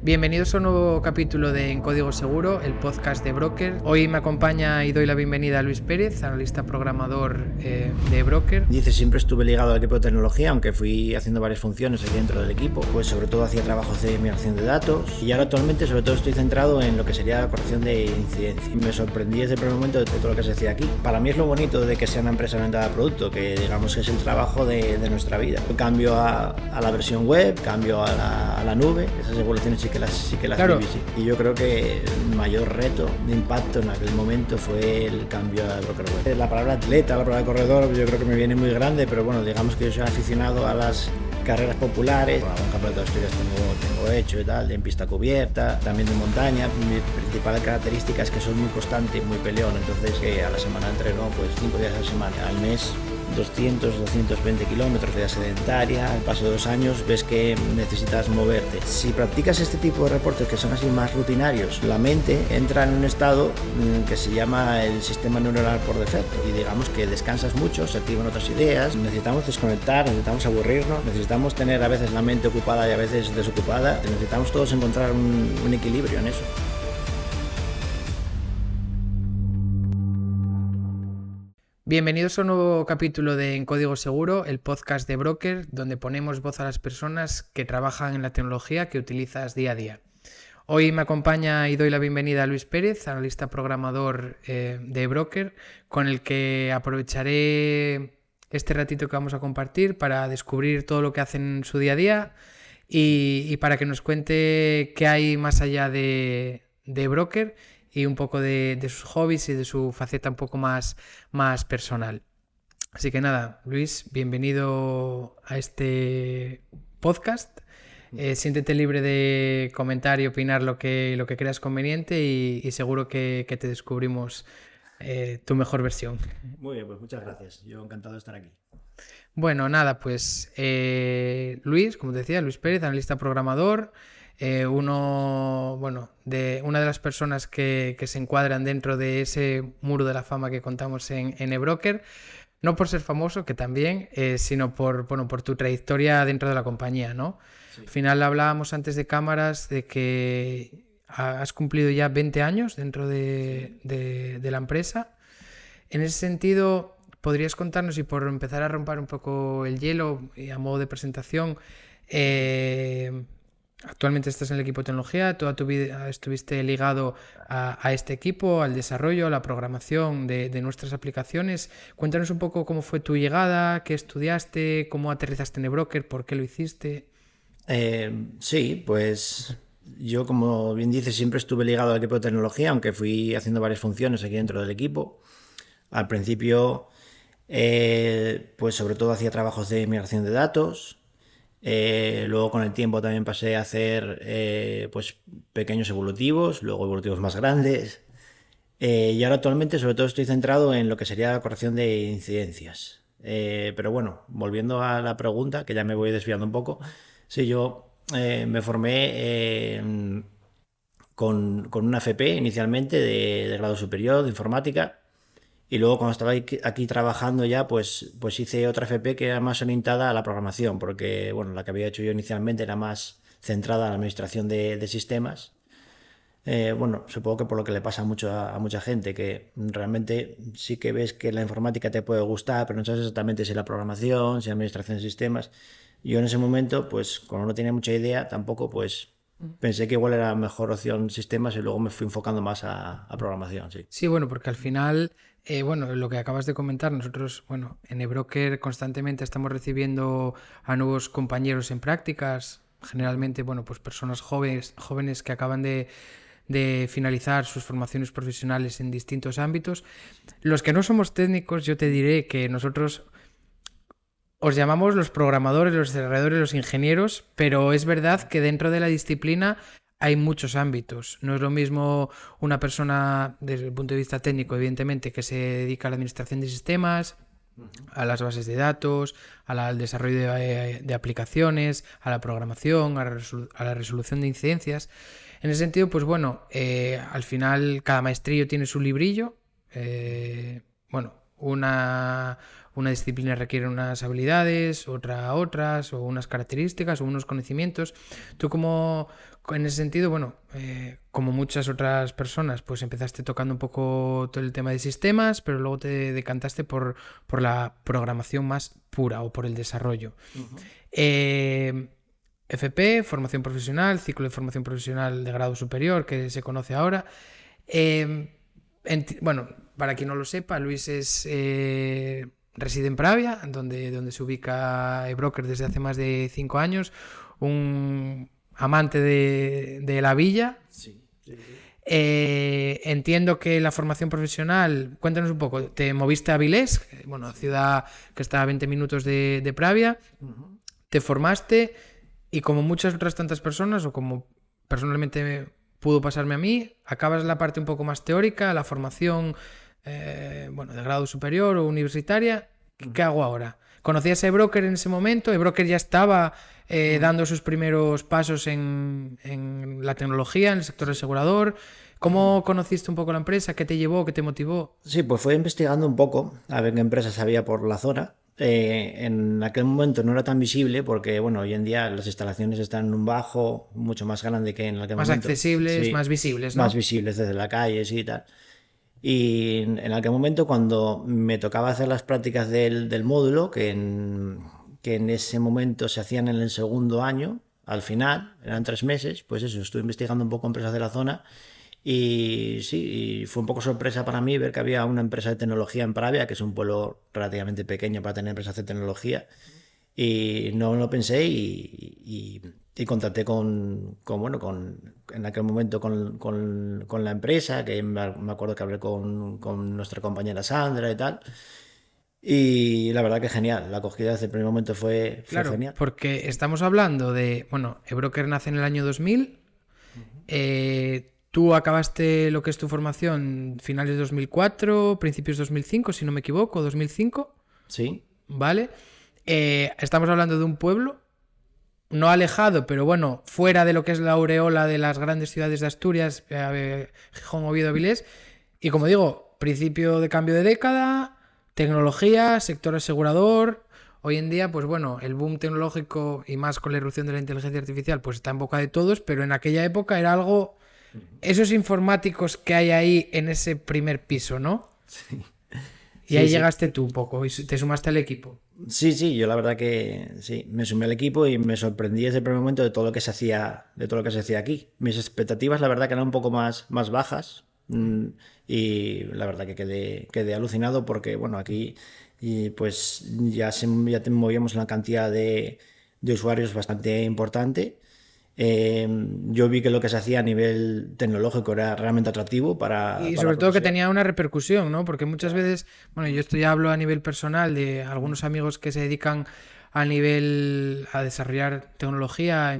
Bienvenidos a un nuevo capítulo de En Código Seguro, el podcast de Broker. Hoy me acompaña y doy la bienvenida a Luis Pérez, analista programador de Broker. Dice, siempre estuve ligado al equipo de tecnología, aunque fui haciendo varias funciones aquí dentro del equipo, pues sobre todo hacía trabajos de migración de datos y ahora actualmente sobre todo estoy centrado en lo que sería la corrección de incidencias. Me sorprendí desde el primer momento de todo lo que se hacía aquí. Para mí es lo bonito de que sea una empresa orientada a producto, que digamos que es el trabajo de nuestra vida. Cambio a la versión web, cambio a la nube, esas evoluciones sí que las Claro. viví, sí. Y yo creo que el mayor reto de impacto en aquel momento fue el cambio a Broker Web. La palabra atleta, la palabra corredor, yo creo que me viene muy grande, pero bueno, digamos que yo soy aficionado a las carreras populares. Bueno, algún campeonato de Asturias tengo hecho y tal, en pista cubierta, también de montaña. Mi principal característica es que soy muy constante, muy peleón, entonces que a la semana entreno pues 5 días a la semana, al mes 220 kilómetros, vida sedentaria. Al paso de los años ves que necesitas moverte. Si practicas este tipo de reportes que son así más rutinarios, la mente entra en un estado que se llama el sistema neuronal por defecto y digamos que descansas mucho, se activan otras ideas. Necesitamos desconectar, necesitamos aburrirnos, necesitamos tener a veces la mente ocupada y a veces desocupada. Necesitamos todos encontrar un equilibrio en eso. Bienvenidos a un nuevo capítulo de En Código Seguro, el podcast de Broker, donde ponemos voz a las personas que trabajan en la tecnología que utilizas día a día. Hoy me acompaña y doy la bienvenida a Luis Pérez, analista programador de Broker, con el que aprovecharé este ratito que vamos a compartir para descubrir todo lo que hacen en su día a día y para que nos cuente qué hay más allá de Broker y un poco de sus hobbies y de su faceta un poco más personal. Así que nada, Luis, bienvenido a este podcast. Siéntete libre de comentar y opinar lo que creas conveniente y seguro que te descubrimos tu mejor versión. Muy bien, pues muchas gracias. Yo encantado de estar aquí. Bueno, nada, pues Luis, como te decía, Luis Pérez, analista programador, una de las personas que se encuadran dentro de ese muro de la fama que contamos en eBroker, no por ser famoso, que también, sino por tu trayectoria dentro de la compañía, ¿no? Sí. Al final hablábamos antes de cámaras de que has cumplido ya 20 años dentro de la empresa. En ese sentido, ¿podrías contarnos, y por empezar a romper un poco el hielo y a modo de presentación, actualmente estás en el equipo de tecnología, toda tu vida estuviste ligado a este equipo, al desarrollo, a la programación de nuestras aplicaciones? Cuéntanos un poco cómo fue tu llegada, qué estudiaste, cómo aterrizaste en eBroker, por qué lo hiciste. Sí, pues yo, como bien dices, siempre estuve ligado al equipo de tecnología, aunque fui haciendo varias funciones aquí dentro del equipo. Al principio, pues sobre todo hacía trabajos de migración de datos. Luego con el tiempo también pasé a hacer pues pequeños evolutivos, luego evolutivos más grandes. Y ahora actualmente sobre todo estoy centrado en lo que sería la corrección de incidencias. Pero bueno, volviendo a la pregunta, que ya me voy desviando un poco. Sí, yo me formé con una FP inicialmente de grado superior de informática. Y luego cuando estaba aquí trabajando ya, pues hice otra FP que era más orientada a la programación, porque bueno, la que había hecho yo inicialmente era más centrada en la administración de sistemas. Bueno, supongo que por lo que le pasa mucho a mucha gente, que realmente sí que ves que la informática te puede gustar, pero no sabes exactamente si la programación, si la administración de sistemas. Yo en ese momento, pues como no tenía mucha idea, tampoco pues pensé que igual era la mejor opción sistemas y luego me fui enfocando más a programación, sí. Sí, bueno, porque al final, lo que acabas de comentar, nosotros, en eBroker constantemente estamos recibiendo a nuevos compañeros en prácticas, generalmente, pues personas jóvenes que acaban de finalizar sus formaciones profesionales en distintos ámbitos. Los que no somos técnicos, yo te diré que nosotros os llamamos los programadores, los desarrolladores, los ingenieros, pero es verdad que dentro de la disciplina hay muchos ámbitos. No es lo mismo una persona desde el punto de vista técnico, evidentemente, que se dedica a la administración de sistemas, a las bases de datos, al desarrollo de aplicaciones, a la programación, a la resolución de incidencias. En ese sentido, al final cada maestrillo tiene su librillo. una disciplina requiere unas habilidades, otra otras, o unas características, o unos conocimientos. Tú en ese sentido, bueno, como muchas otras personas, pues empezaste tocando un poco todo el tema de sistemas, pero luego te decantaste por la programación más pura o por el desarrollo. FP, formación profesional, ciclo de formación profesional de grado superior, que se conoce ahora. Bueno, para quien no lo sepa, Luis reside en Pravia, donde se ubica eBroker desde hace más de 5 años, un amante de la villa. Sí. Entiendo que la formación profesional, cuéntanos un poco, te moviste a Avilés, bueno, ciudad que está a 20 minutos de Pravia, te formaste y como muchas otras tantas personas, o como personalmente pudo pasarme a mí, acabas la parte un poco más teórica, la formación de grado superior o universitaria. ¿Qué hago ahora? ¿Conocías a eBroker en ese momento? ¿eBroker ya estaba dando sus primeros pasos en la tecnología, en el sector asegurador? ¿Cómo conociste un poco la empresa? ¿Qué te llevó? ¿Qué te motivó? Sí, pues fui investigando un poco a ver qué empresas había por la zona. En aquel momento no era tan visible porque, bueno, hoy en día las instalaciones están en un bajo mucho más grande que en aquel más momento. Más accesibles, sí, más visibles, ¿no? Más visibles desde la calle, sí, y tal. Y en aquel momento, cuando me tocaba hacer las prácticas del módulo, que en ese momento se hacían en el segundo año, al final, eran 3 meses, pues eso, estuve investigando un poco empresas de la zona. Y sí, y fue un poco sorpresa para mí ver que había una empresa de tecnología en Pravia, que es un pueblo relativamente pequeño para tener empresas de tecnología. Y no lo pensé y contacté en aquel momento con la empresa, que me acuerdo que hablé con nuestra compañera Sandra y tal. Y la verdad que genial, la acogida desde el primer momento fue Claro, genial. porque estamos hablando de, bueno, eBroker nace en el año 2000, tú acabaste lo que es tu formación finales de 2004, principios de 2005, si no me equivoco, 2005. Sí. ¿Vale? Estamos hablando de un pueblo no alejado, pero bueno, fuera de lo que es la aureola de las grandes ciudades de Asturias, Gijón, Oviedo, Avilés. Y como digo, principio de cambio de década, tecnología, sector asegurador. Hoy en día, pues bueno, el boom tecnológico y más con la irrupción de la inteligencia artificial, pues está en boca de todos, pero en aquella época era algo... Esos informáticos que hay ahí en ese primer piso, ¿no? Sí. Y ahí llegaste tú un poco y te sumaste al equipo. Sí, yo la verdad que sí, me sumé al equipo y me sorprendí desde el primer momento de todo lo que se hacía, aquí. Mis expectativas, la verdad que eran un poco más bajas, y la verdad que quedé alucinado porque, bueno, aquí pues ya movíamos una cantidad de usuarios bastante importante. Yo vi que lo que se hacía a nivel tecnológico era realmente atractivo y sobre todo que tenía una repercusión, ¿no? Porque muchas veces, bueno, yo esto ya hablo a nivel personal de algunos amigos que se dedican a desarrollar tecnología,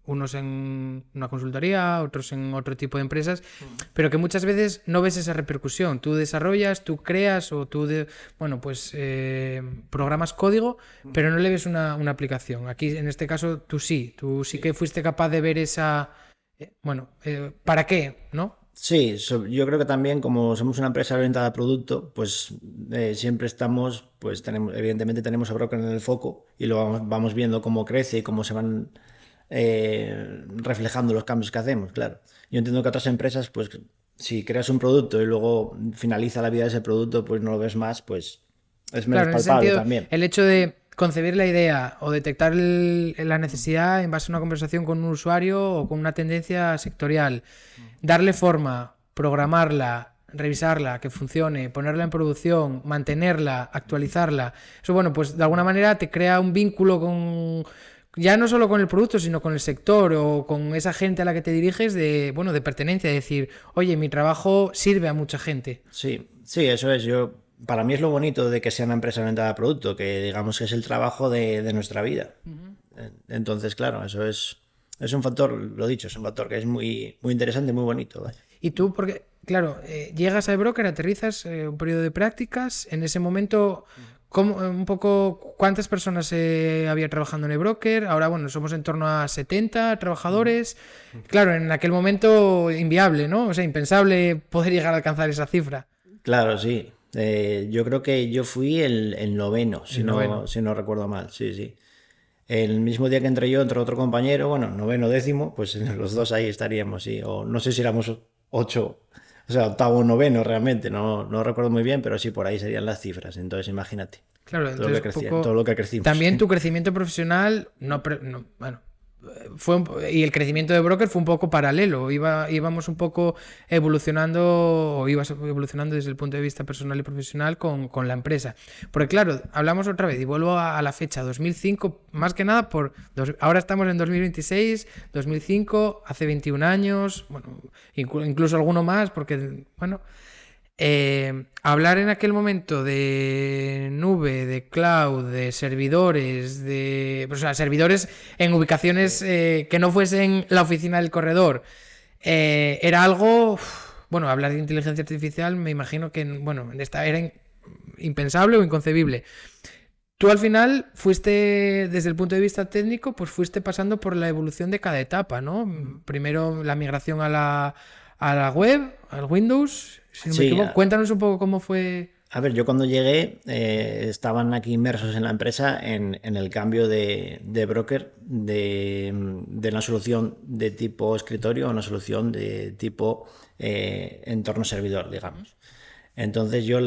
unos en una consultoría, otros en otro tipo de empresas, pero que muchas veces no ves esa repercusión. Tú desarrollas, tú creas o programas código, pero no le ves una aplicación. Aquí, en este caso, tú sí que fuiste capaz de ver esa... ¿para qué? ¿No? Sí, yo creo que también como somos una empresa orientada a producto, pues siempre estamos, pues evidentemente tenemos a Broker en el foco y lo vamos viendo cómo crece y cómo se van reflejando los cambios que hacemos, claro. Yo entiendo que otras empresas, pues si creas un producto y luego finaliza la vida de ese producto, pues no lo ves más, pues es menos palpable también. El hecho de concebir la idea o detectar la necesidad en base a una conversación con un usuario o con una tendencia sectorial, darle forma, programarla, revisarla, que funcione, ponerla en producción, mantenerla, actualizarla, eso pues de alguna manera te crea un vínculo ya no solo con el producto, sino con el sector o con esa gente a la que te diriges de pertenencia, de decir, oye, mi trabajo sirve a mucha gente. Sí, eso es. Para mí es lo bonito de que sea una empresa orientada a producto, que digamos que es el trabajo de nuestra vida. Entonces, claro, eso es un factor, lo dicho, es un factor que es muy, muy interesante, muy bonito. ¿Vale? Y tú, porque, claro, llegas a eBroker, aterrizas un periodo de prácticas, en ese momento... ¿Cuántas personas había trabajando en eBroker? Ahora, somos en torno a 70 trabajadores. Claro, en aquel momento inviable, ¿no? O sea, impensable poder llegar a alcanzar esa cifra. Claro, sí. Yo creo que yo fui el noveno, si no recuerdo mal, sí. El mismo día que entré yo, entró otro compañero, bueno, noveno, décimo, pues los dos ahí estaríamos, sí. O no sé si éramos 8, o sea, octavo o noveno realmente, no recuerdo muy bien, pero sí, por ahí serían las cifras. Entonces, imagínate. Claro, entonces Todo lo que crecimos. También tu crecimiento profesional, bueno, y el crecimiento de broker fue un poco paralelo. Íbamos un poco evolucionando, o ibas evolucionando desde el punto de vista personal y profesional con la empresa. Porque claro, hablamos otra vez y vuelvo a la fecha, 2005, más que nada ahora estamos en 2026, 2005, hace 21 años, bueno, incluso alguno más, porque, bueno... hablar en aquel momento de nube, de cloud, de servidores, servidores en ubicaciones que no fuesen la oficina del corredor, era algo, bueno, hablar de inteligencia artificial me imagino que, bueno, era impensable o inconcebible. Tú al final fuiste, desde el punto de vista técnico, pues fuiste pasando por la evolución de cada etapa, ¿no? Primero la migración a la web, al Windows, si no me equivoco. Cuéntanos un poco cómo fue. A ver, yo cuando llegué estaban aquí inmersos en la empresa en el cambio de broker de una solución de tipo escritorio a una solución de tipo entorno servidor, digamos. Entonces yo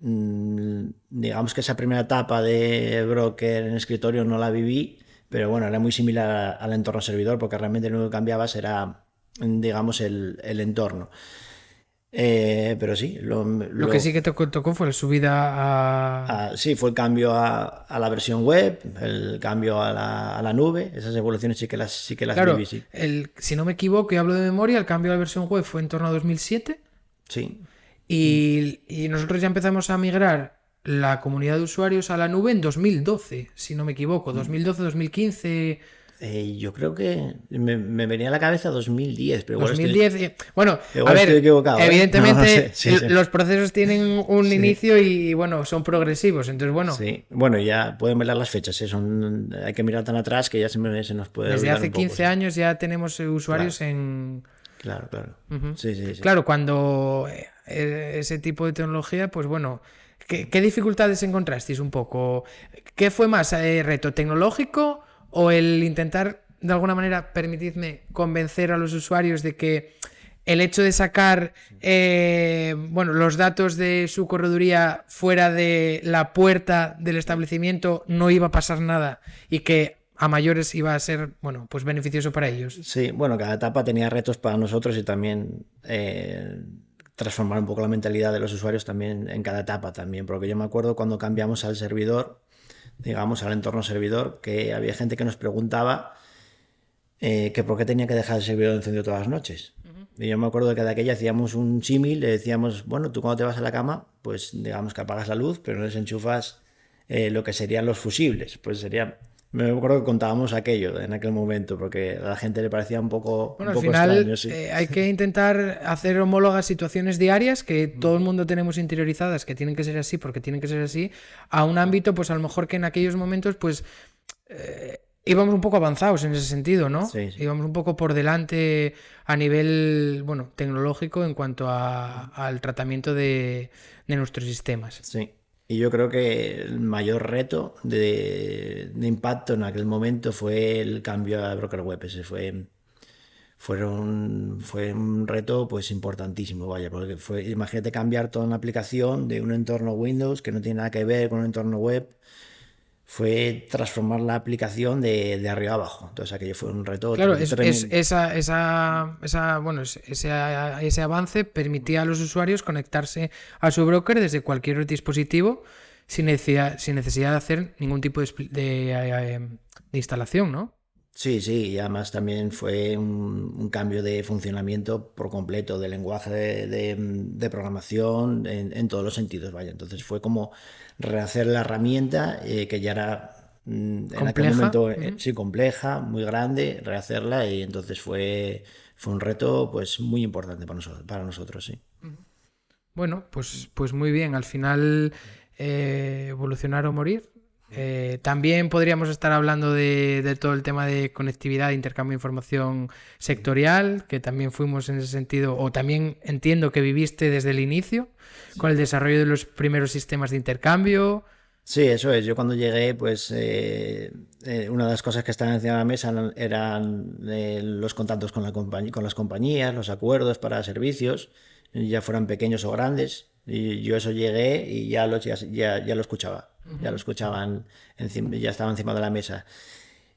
digamos que esa primera etapa de broker en escritorio no la viví, pero bueno, era muy similar al entorno servidor porque realmente lo único que cambiabas era, digamos, el entorno. Pero sí, lo que sí que tocó fue la subida sí, fue el cambio a la versión web, el cambio a la nube. Esas evoluciones sí que las claro, viví, sí. Si no me equivoco y hablo de memoria, el cambio a la versión web fue en torno a 2007. Sí. Y nosotros ya empezamos a migrar la comunidad de usuarios a la nube en 2012, si no me equivoco. 2012, 2015... Yo creo que me venía a la cabeza 2010, pero 2010, bueno, igual a ver, estoy equivocado, evidentemente no sé, sí. Los procesos tienen un inicio y bueno, son progresivos, entonces bueno. Sí, bueno, ya pueden mirar las fechas, hay que mirar tan atrás que ya se nos puede desde olvidar hace un poco, 15 años ya tenemos usuarios en... Claro. Uh-huh. Sí. Claro, cuando ese tipo de tecnología, pues bueno, ¿qué dificultades encontrasteis un poco? ¿Qué fue más, reto tecnológico o el intentar, de alguna manera, permitidme, convencer a los usuarios de que el hecho de sacar los datos de su correduría fuera de la puerta del establecimiento no iba a pasar nada y que a mayores iba a ser, bueno, pues beneficioso para ellos? Sí, bueno, cada etapa tenía retos para nosotros y también transformar un poco la mentalidad de los usuarios también en cada etapa también, porque yo me acuerdo cuando cambiamos al servidor, digamos al entorno servidor, que había gente que nos preguntaba que por qué tenía que dejar el servidor encendido todas las noches. Y yo me acuerdo que de aquella hacíamos un símil, le decíamos, bueno, tú cuando te vas a la cama, pues digamos que apagas la luz, pero no desenchufas lo que serían los fusibles, pues sería... Me acuerdo que contábamos aquello en aquel momento, porque a la gente le parecía un poco, bueno, un poco al final, extraño. Sí. Hay que intentar hacer homólogas situaciones diarias que todo el mundo tenemos interiorizadas, que tienen que ser así porque tienen que ser así, a un ámbito, pues a lo mejor que en aquellos momentos, pues íbamos un poco avanzados en ese sentido, ¿no? Sí. Íbamos un poco por delante a nivel, bueno, tecnológico en cuanto al tratamiento de nuestros sistemas. Sí. Y yo creo que el mayor reto de impacto en aquel momento fue el cambio a broker web. Ese fue un reto pues importantísimo, vaya, porque imagínate cambiar toda una aplicación de un entorno Windows que no tiene nada que ver con un entorno web. Fue transformar la aplicación de arriba abajo. Entonces aquello fue un reto. Claro, ese avance permitía a los usuarios conectarse a su broker desde cualquier dispositivo sin necesidad de hacer ningún tipo de instalación, ¿no? Sí, y además también fue un cambio de funcionamiento por completo, de lenguaje de programación en todos los sentidos, vaya. Entonces fue como rehacer la herramienta que ya era en aquel momento sí compleja, muy grande, rehacerla, y entonces fue un reto pues muy importante para nosotros, sí. Bueno, pues muy bien, al final evolucionar o morir. También podríamos estar hablando de todo el tema de conectividad e intercambio de información sectorial, que también fuimos en ese sentido, o también entiendo que viviste desde el inicio, con el desarrollo de los primeros sistemas de intercambio. Sí, eso es. Yo cuando llegué, pues una de las cosas que estaban encima de la mesa eran los contactos con con las compañías, los acuerdos para servicios, ya fueran pequeños o grandes. Y yo eso llegué y ya lo escuchaba. Ya lo escuchaban, ya estaba encima de la mesa.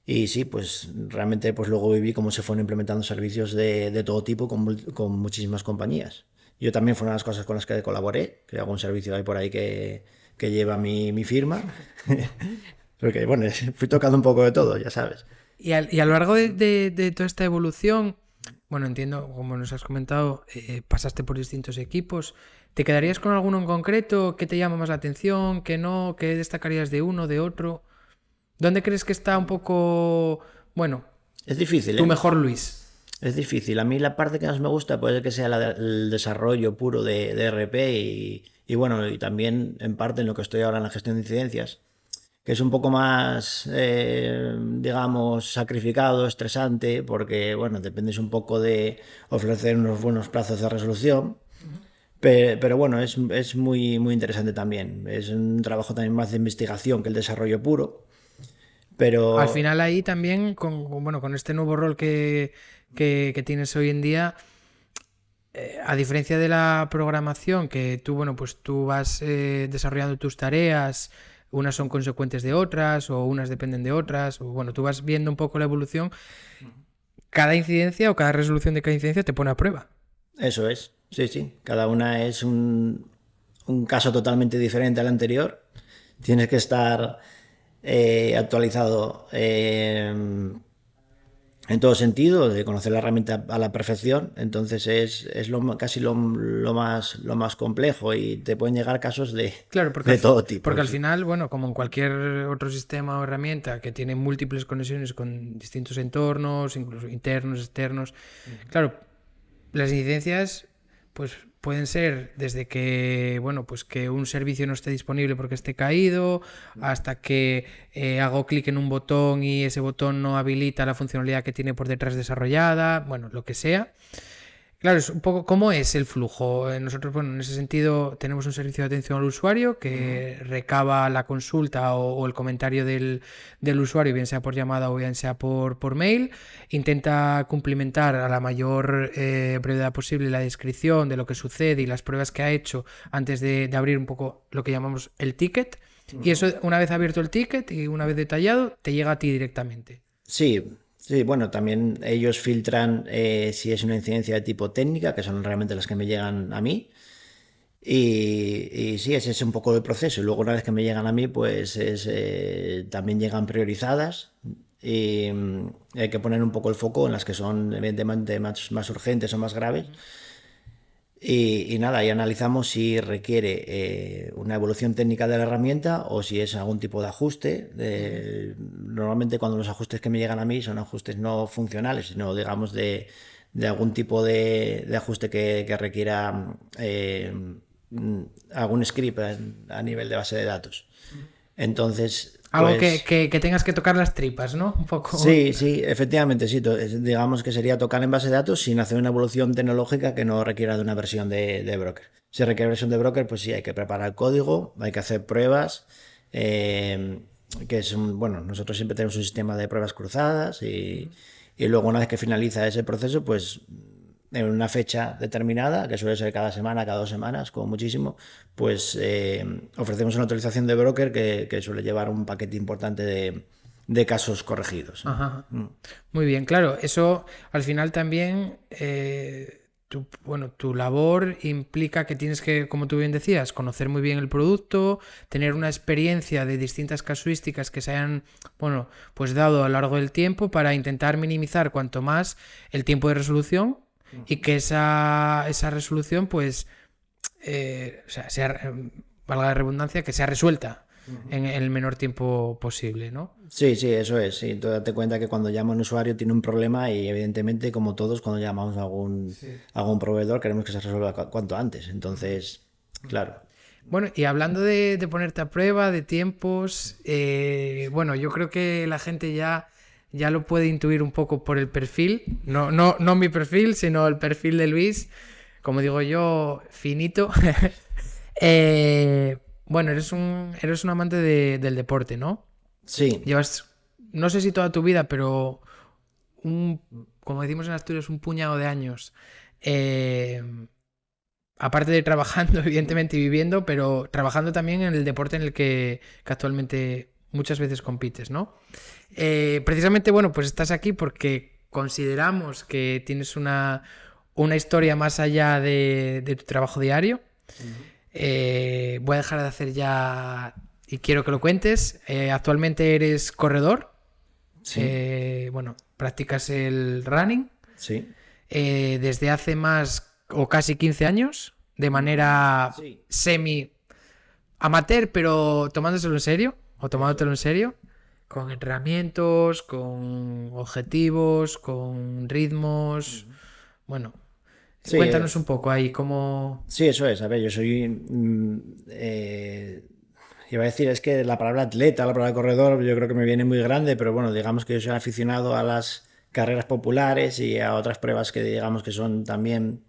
Y sí, pues realmente pues luego viví cómo se fueron implementando servicios de todo tipo con muchísimas compañías. Yo también fue una de las cosas con las que colaboré, que hago un servicio ahí por ahí que lleva mi firma. Porque bueno, fui tocando un poco de todo, ya sabes. Y a lo largo de toda esta evolución, bueno, entiendo, como nos has comentado, pasaste por distintos equipos. ¿Te quedarías con alguno en concreto? ¿Qué te llama más la atención? ¿Qué no? ¿Qué destacarías de uno, de otro? ¿Dónde crees que está un poco, bueno, Es difícil, tu ¿eh? mejor Luis? Es difícil. A mí la parte que más me gusta puede que sea el desarrollo puro de RP y bueno, y también en parte en lo que estoy ahora en la gestión de incidencias, que es un poco más, digamos, sacrificado, estresante, porque bueno, dependes un poco de ofrecer unos buenos plazos de resolución. Pero bueno, es muy interesante también. Es un trabajo también más de investigación que el desarrollo puro. Pero Al final ahí también, bueno, con este nuevo rol que tienes hoy en día, a diferencia de la programación, que tú, bueno, pues tú vas desarrollando tus tareas, unas son consecuentes de otras, o unas dependen de otras, o bueno, tú vas viendo un poco la evolución, cada incidencia o cada resolución de cada incidencia te pone a prueba. eso es, sí, sí. Cada una es un caso totalmente diferente al anterior. Tienes que estar actualizado en todo sentido, de conocer la herramienta a la perfección. Entonces es casi lo más complejo y te pueden llegar casos Claro, de todo tipo. porque al final, bueno, como en cualquier otro sistema o herramienta que tiene múltiples conexiones con distintos entornos, incluso internos, externos, claro, las incidencias pues pueden ser desde que, bueno, pues que un servicio no esté disponible porque esté caído, hasta que hago clic en un botón y ese botón no habilita la funcionalidad que tiene por detrás desarrollada, bueno, lo que sea. Claro, es un poco cómo es el flujo. Nosotros, bueno, en ese sentido tenemos un servicio de atención al usuario que recaba la consulta o el comentario del usuario, bien sea por llamada o bien sea por mail. Intenta cumplimentar a la mayor brevedad posible la descripción de lo que sucede y las pruebas que ha hecho antes de abrir un poco lo que llamamos el ticket. Y eso, una vez abierto el ticket y una vez detallado, te llega a ti directamente. Sí, sí, bueno, también ellos filtran si es una incidencia de tipo técnica, que son realmente las que me llegan a mí. Y sí, ese es un poco el proceso. Y luego una vez que me llegan a mí, pues también llegan priorizadas. Y hay que poner un poco el foco en las que son evidentemente más urgentes o más graves. Y nada, ahí analizamos si requiere una evolución técnica de la herramienta o si es algún tipo de ajuste. Normalmente cuando los ajustes que me llegan a mí son ajustes no funcionales, sino digamos de algún tipo de ajuste que requiera algún script a nivel de base de datos. Entonces, Algo pues, que tengas que tocar las tripas, ¿no? Un poco. sí, sí, efectivamente, sí. Digamos que sería tocar en base de datos sin hacer una evolución tecnológica que no requiera de una versión de broker. Si requiere versión de broker, pues sí, hay que preparar código, hay que hacer pruebas, que es bueno, nosotros siempre tenemos un sistema de pruebas cruzadas y luego una vez que finaliza ese proceso, pues en una fecha determinada, que suele ser cada semana, cada 2 semanas, como muchísimo, pues ofrecemos una autorización de broker que suele llevar un paquete importante de casos corregidos. Ajá. Muy bien, claro, eso al final también, bueno, tu labor implica que tienes que, como tú bien decías, conocer muy bien el producto, tener una experiencia de distintas casuísticas que se hayan, bueno, pues dado a lo largo del tiempo para intentar minimizar cuanto más el tiempo de resolución y que esa resolución, pues, o sea, sea, valga la redundancia, que sea resuelta en el menor tiempo posible, ¿no? Sí, sí, eso es. Sí. Tú date cuenta que cuando llama un usuario tiene un problema y evidentemente, como todos, cuando llamamos a algún proveedor queremos que se resuelva cuanto antes. Entonces, claro. Bueno, y hablando de ponerte a prueba, de tiempos, bueno, yo creo que la gente ya lo puede intuir un poco por el perfil, no mi perfil, sino el perfil de Luis, como digo yo, finito. Bueno, eres un amante del deporte, ¿no? Sí, Llevas, no sé si toda tu vida, pero como decimos en Asturias, un puñado de años. eh, Aparte de trabajando, evidentemente, y viviendo, pero trabajando también en el deporte en el que actualmente muchas veces compites, ¿no? Precisamente, bueno, pues estás aquí porque consideramos que tienes una historia más allá de tu trabajo diario. Voy a dejar de hacer ya y quiero que lo cuentes. Actualmente eres corredor. sí, Bueno, practicas el running sí, desde hace más o casi 15 años, de manera sí. semi amateur, pero tomándoselo en serio, o Eso tomándotelo en es. serio, con entrenamientos, con objetivos, con ritmos. Bueno, Sí, cuéntanos un poco ahí cómo... sí, eso es. A ver, yo soy. Iba a decir, es que la palabra atleta, la palabra corredor, yo creo que me viene muy grande, pero bueno, digamos que yo soy aficionado a las carreras populares y a otras pruebas que digamos que son también,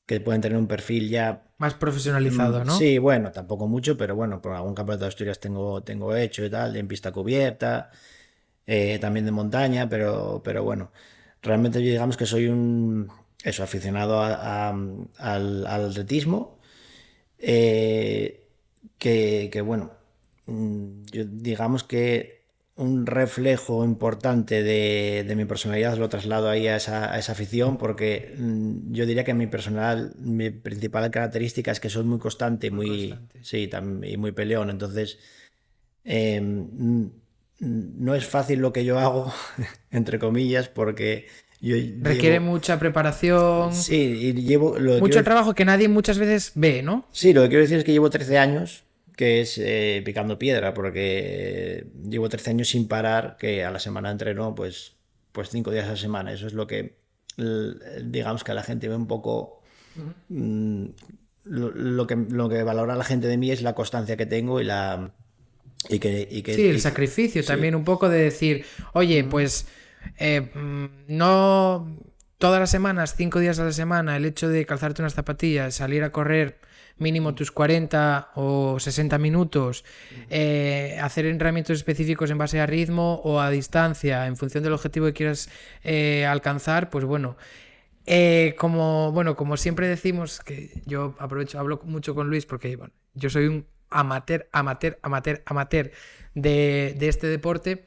que pueden tener un perfil ya. Más profesionalizado, ¿no? Sí, bueno, tampoco mucho, pero bueno, por algún campeonato de Asturias tengo hecho y tal, en pista cubierta, también de montaña, pero bueno, realmente yo digamos que soy eso, aficionado al atletismo, eh, bueno, yo digamos que un reflejo importante de mi personalidad lo traslado ahí a esa afición porque yo diría que mi principal característica es que soy muy constante, Muy muy, constante. sí, y muy peleón, entonces no es fácil lo que yo hago, entre comillas, porque yo Requiere llevo, mucha preparación, sí, y llevo, lo que quiero mucho trabajo que nadie muchas veces ve, ¿no? Sí, lo que quiero decir es que llevo 13 años, que es picando piedra, porque llevo 13 años sin parar, que a la semana entreno pues 5 días a la semana. Eso es lo que, digamos que a la gente ve un poco, mm, lo que valora la gente de mí es la constancia que tengo Sí, el sacrificio sí, también un poco de decir, oye, pues no todas las semanas, 5 días a la semana, el hecho de calzarte unas zapatillas, salir a correr mínimo tus 40 o 60 minutos, hacer entrenamientos específicos en base a ritmo o a distancia, en función del objetivo que quieras alcanzar, pues bueno. Como siempre decimos, que yo hablo mucho con Luis porque bueno, yo soy un amateur de este deporte,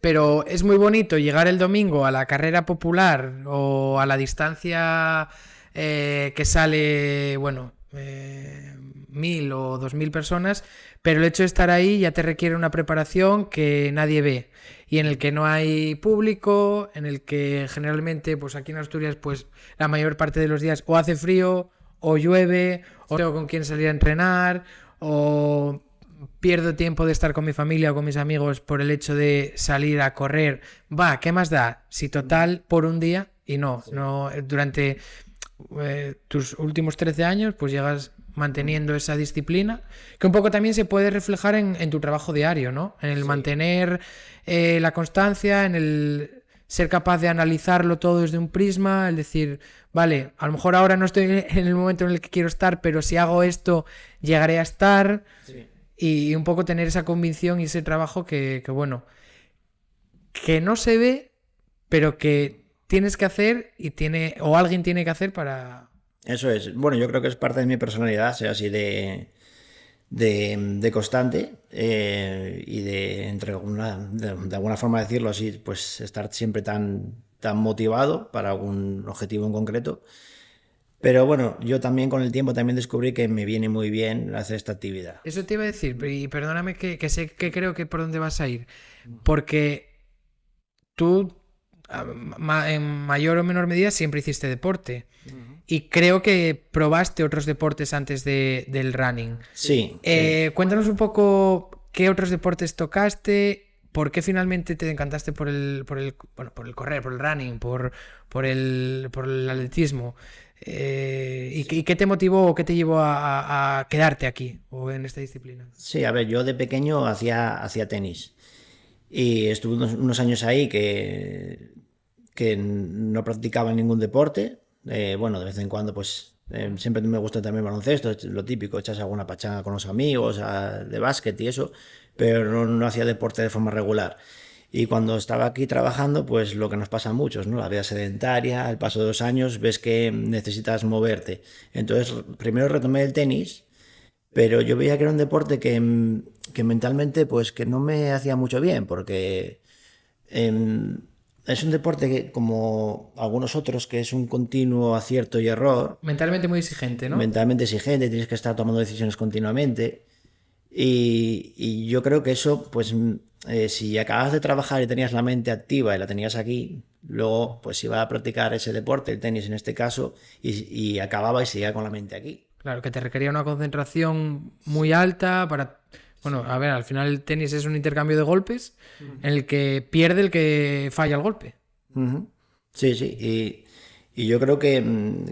pero es muy bonito llegar el domingo a la carrera popular o a la distancia que sale, bueno, 1.000 o 2.000 personas, pero el hecho de estar ahí ya te requiere una preparación que nadie ve y en el que no hay público, en el que generalmente, pues aquí en Asturias, pues la mayor parte de los días o hace frío o llueve o tengo con quién salir a entrenar o pierdo tiempo de estar con mi familia o con mis amigos por el hecho de salir a correr. Va, ¿qué más da? Si total por un día y no durante tus últimos 13 años, pues llegas manteniendo esa disciplina, que un poco también se puede reflejar en tu trabajo diario, ¿no? En el sí, mantener la constancia, en el ser capaz de analizarlo todo desde un prisma, el decir, vale, a lo mejor ahora no estoy en el momento en el que quiero estar, pero si hago esto, llegaré a estar, sí. y un poco tener esa convicción y ese trabajo que bueno, que no se ve, pero que tienes que hacer o alguien tiene que hacer para... Eso es. Bueno, yo creo que es parte de mi personalidad, ser así de constante y de alguna forma decirlo así, pues estar siempre tan motivado para algún objetivo en concreto. Pero bueno, yo también con el tiempo también descubrí que me viene muy bien hacer esta actividad. Eso te iba a decir, y perdóname que sé que creo que por dónde vas a ir, porque tú en mayor o menor medida siempre hiciste deporte y creo que probaste otros deportes antes del running. Sí, sí. Cuéntanos un poco qué otros deportes tocaste, por qué finalmente te encantaste por el correr, por el running, por el atletismo. ¿Y qué te motivó o qué te llevó a quedarte aquí o en esta disciplina? Sí, a ver, yo de pequeño hacía tenis y estuve unos años ahí que no practicaba ningún deporte. Bueno, de vez en cuando pues siempre me gusta también baloncesto, lo típico, echas alguna pachanga con los amigos, de básquet y eso, pero no hacía deporte de forma regular. Y cuando estaba aquí trabajando, pues lo que nos pasa a muchos, ¿no? La vida sedentaria, al paso de los años ves que necesitas moverte. Entonces, primero retomé el tenis, pero yo veía que era un deporte que mentalmente pues que no me hacía mucho bien, porque eh, es un deporte que, como algunos otros, que es un continuo acierto y error, Mentalmente muy exigente, ¿no? mentalmente exigente, tienes que estar tomando decisiones continuamente. Y yo creo que eso, pues si acabas de trabajar y tenías la mente activa y la tenías aquí, luego pues iba a practicar ese deporte, el tenis en este caso, y acababa y seguía con la mente aquí. Claro, que te requería una concentración muy alta para... Bueno, a ver, al final el tenis es un intercambio de golpes en el que pierde el que falla el golpe. Ujú. Sí, sí, y yo creo que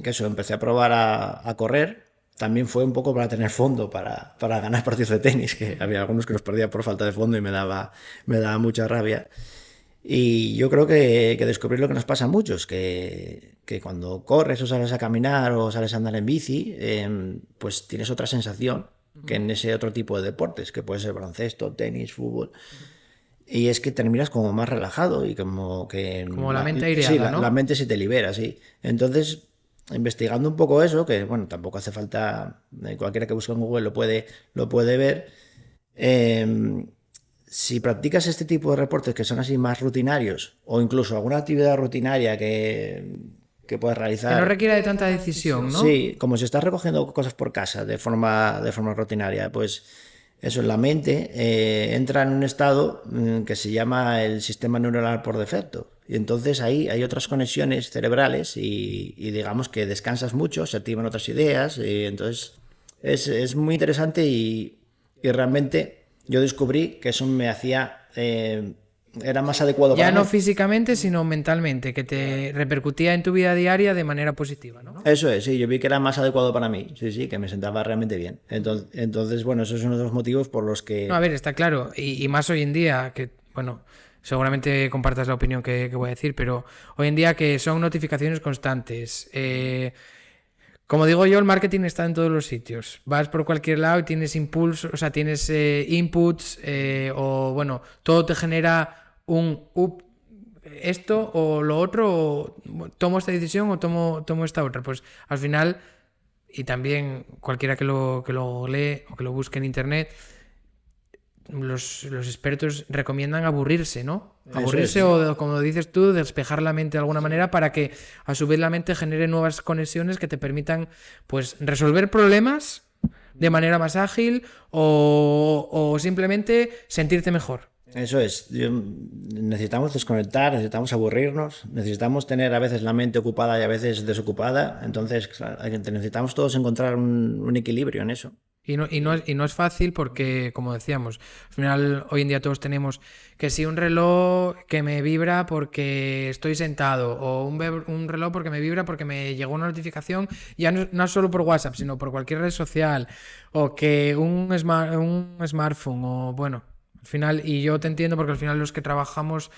eso, empecé a probar a correr, también fue un poco para tener fondo, para ganar partidos de tenis, que había algunos que los perdía por falta de fondo y me daba mucha rabia. Y yo creo que descubrí lo que nos pasa a muchos, que cuando corres o sales a caminar o sales a andar en bici, pues tienes otra sensación que en ese otro tipo de deportes, que puede ser baloncesto, tenis, fútbol. Y es que terminas como más relajado y como que Como la mente sí, aireada, la ¿no? mente se te libera, sí. Entonces, investigando un poco eso, que bueno, tampoco hace falta, cualquiera que busque en Google lo puede ver. eh, si practicas este tipo de reportes que son así más rutinarios o incluso alguna actividad rutinaria que puedas Que no realizar, requiera de tanta decisión, ¿no? sí, como si estás recogiendo cosas por casa de forma rutinaria, pues eso en la mente entra en un estado que se llama el sistema neuronal por defecto. Y entonces ahí hay otras conexiones cerebrales y digamos que descansas mucho, se activan otras ideas. Y entonces es muy interesante y realmente yo descubrí que eso me hacía... era más adecuado Ya para no mí. físicamente, sino mentalmente, que te repercutía en tu vida diaria de manera positiva, ¿no? Eso es, sí, yo vi que era más adecuado para mí, sí, sí, que me sentaba realmente bien. Entonces, bueno, eso es uno de los motivos por los No, a que... ver, está claro. Y más hoy en día, que, bueno, seguramente compartas la opinión que voy a decir, pero hoy en día que son notificaciones constantes. Como digo yo, el marketing está en todos los sitios. Vas por cualquier lado y tienes impulsos, o sea, tienes inputs, o bueno, todo te genera esto o lo otro, o tomo esta decisión o tomo esta otra. Pues al final, y también cualquiera que lo lee o que lo busque en internet, los expertos recomiendan aburrirse, ¿no? Eso Aburrirse es. o, como dices tú, despejar la mente de alguna manera para que a su vez la mente genere nuevas conexiones que te permitan pues resolver problemas de manera más ágil o simplemente sentirte mejor. Eso es. Necesitamos desconectar, necesitamos aburrirnos, necesitamos tener a veces la mente ocupada y a veces desocupada. Entonces, claro, necesitamos todos encontrar un equilibrio en eso. Y no es fácil porque, como decíamos, al final hoy en día todos tenemos que si un reloj que me vibra porque estoy sentado o un reloj porque me vibra porque me llegó una notificación, ya no solo por WhatsApp, sino por cualquier red social o que un smartphone o bueno, al final, y yo te entiendo porque al final los que trabajamos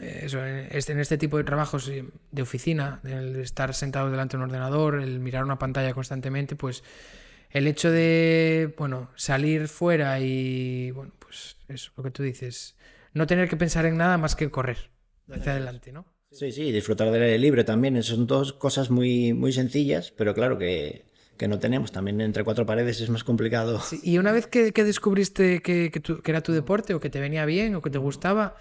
eso, en este tipo de trabajos de oficina, el estar sentado delante de un ordenador, el mirar una pantalla constantemente, pues el hecho de, bueno, salir fuera y, bueno, pues eso, lo que tú dices, no tener que pensar en nada más que correr hacia adelante, ¿no? Sí, sí, disfrutar del aire libre también. Son dos cosas muy, muy sencillas, pero claro que no tenemos. También entre cuatro paredes es más complicado. Sí, y una vez que descubriste que era tu deporte o que te venía bien o que te gustaba,